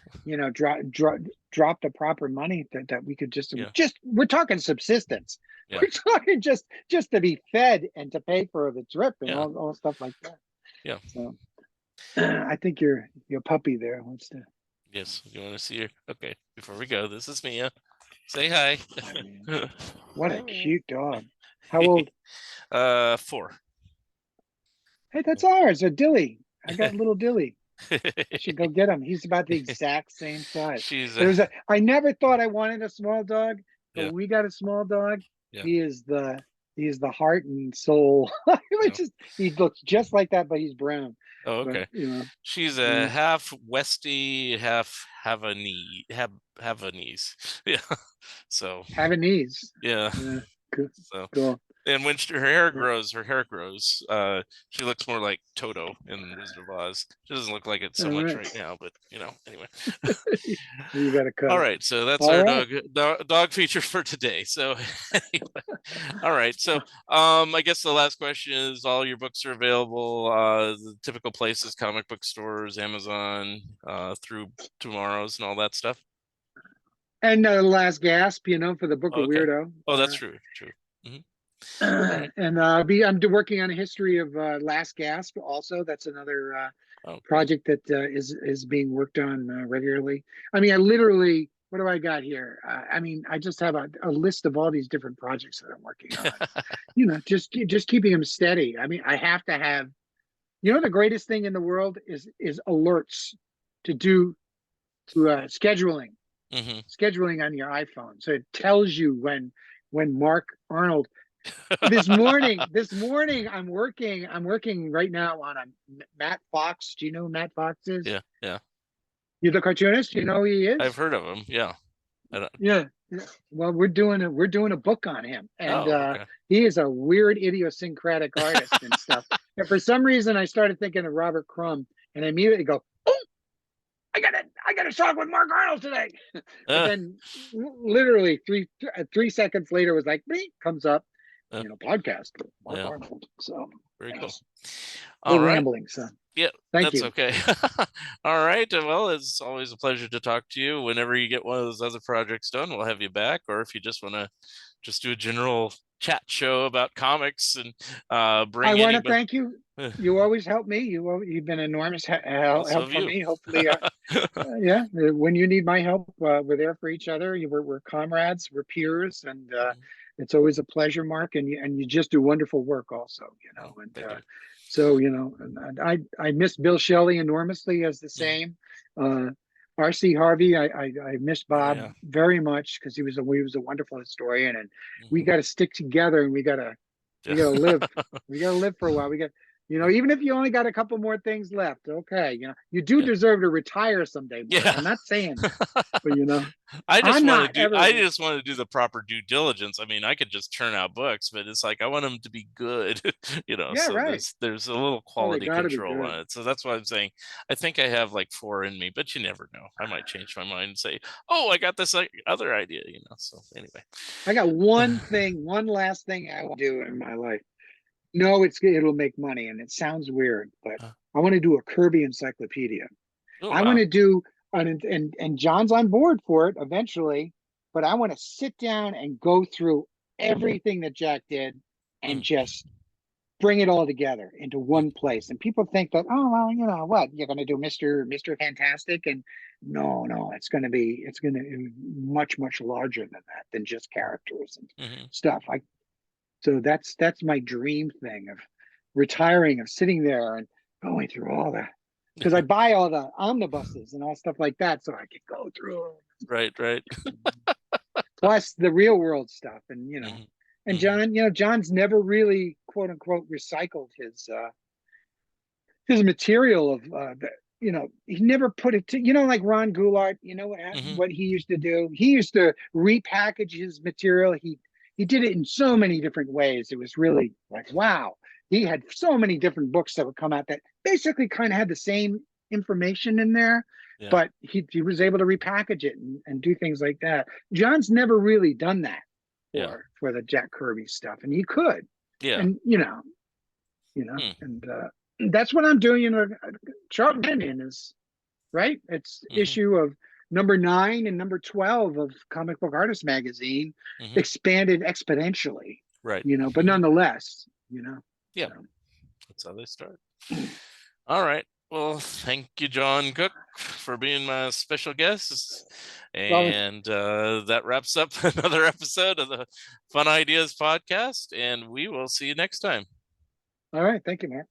drop the proper money that we could Yeah. just we're talking subsistence. Yeah. We're talking just to be fed and to pay for the trip and Yeah. all stuff like that. Yeah. So I think your puppy there wants to. Yes. You want to see her? Okay. Before we go, this is Mia. Say hi. I mean, what a cute dog. How old? 4. Hey, that's ours, a Dilly. I got little Dilly. I should go get him. He's about the exact same size. She's I never thought I wanted a small dog, but yeah. when we got a small dog, Yeah. he is the heart and soul. Yeah. He looks just like that, but he's brown. Oh, But okay. She's a yeah. half Westie, half Havanese. Yeah. So Havanese. yeah. Yeah, cool. So Cool. and when her hair grows, she looks more like Toto in Wizard of Oz. She doesn't look like it so All much right. right now, but anyway. You got to All cut. right, so that's All our right. dog feature for today. So anyway. All right, so I guess the last question is, all your books are available, the typical places, comic book stores, Amazon, through Tomorrow's and all that stuff. And Last Gasp, for the Book Oh, of okay. Weirdo. Oh, that's true. Mm-hmm. All right. And I'm working on a history of Last Gasp also. That's another Oh, cool. project that is being worked on regularly. I mean, I literally, what do I got here? I mean, I just have a list of all these different projects that I'm working on. Just keeping them steady. I mean, I have to have. The greatest thing in the world is alerts to scheduling. Mm-hmm. Scheduling on your iPhone, so it tells you when Mark Arnold. This morning I'm working right now on a Matt Fox. Do you know who Matt Fox is? Yeah, yeah. You're the cartoonist. You know who he I've is? heard of him. Yeah. Yeah. Well, we're doing a book on him, and Oh, okay. he is a weird, idiosyncratic artist and stuff. And for some reason, I started thinking of Robert Crumb, and I immediately go, "Oh, I got a talk with Mark Arnold today." But then, literally 3 seconds later, was like, "Beep," comes up, podcast with Mark Yeah. Arnold. So Very cool. we're All right. rambling. So Yeah, thank that's you. okay. All right. Well, it's always a pleasure to talk to you. Whenever you get one of those other projects done, we'll have you back. Or if you just want to just do a general chat show about comics and bring I want to anybody. thank you. You always help me. You've been enormous Well, so help have for you. me. Hopefully, yeah. When you need my help, we're there for each other. We're comrades. We're peers, and it's always a pleasure, Mark. And you just do wonderful work, also. And Thank you. so and I miss Bill Shelley enormously as the same. R.C. Harvey, I missed Bob very much, because he was a wonderful historian, and we got to stick together, and we got to live. We got to live for a while. Even if you only got a couple more things left, okay. You do deserve to retire someday, Mark. Yeah. I'm not saying that, but I just want ever. to do the proper due diligence. I mean, I could just churn out books, but it's like I want them to be good, Yeah, so right. there's a little Oh, they quality got to be control good. on it. So that's why I'm saying I think I have like 4 in me, but you never know. I might change my mind and say, "Oh, I got this other idea," So anyway. I got one last thing I will do in my life. No, it'll make money, and it sounds weird, but I want to do a Kirby encyclopedia. Oh, I wow. want to do, and John's on board for it eventually, but I want to sit down and go through everything that Jack did and just bring it all together into one place. And people think that, oh, well, what, you're going to do Mr. Fantastic? And no, it's going to be much, much larger than that, than just characters and stuff. So that's my dream thing of retiring, of sitting there and going through all that. Because I buy all the omnibuses and all stuff like that, so I can go through. Right, right. Plus the real world stuff, and Mhm. and Mhm. John, John's never really quote unquote recycled his material of he never put it to like Ron Goulart. Mhm. What he used to do. He used to repackage his material. He did it in so many different ways. It was really like wow. He had so many different books that would come out that basically kind of had the same information in there, Yeah. but he was able to repackage it and do things like that. John's never really done that Yeah. for the Jack Kirby stuff, and he could, Yeah. and Hmm. and that's what I'm doing. Charlton Companion is right. It's Mhm. issue of number 9 and number 12 of Comic Book Artist Magazine, Mhm. expanded exponentially. Right. But Mhm. nonetheless, Yeah. so That's how they start. All right. Well, thank you, John Cook, for being my special guest. well, And that wraps up another episode of the Fun Ideas podcast. And we will see you next time. all right. Thank you, Matt.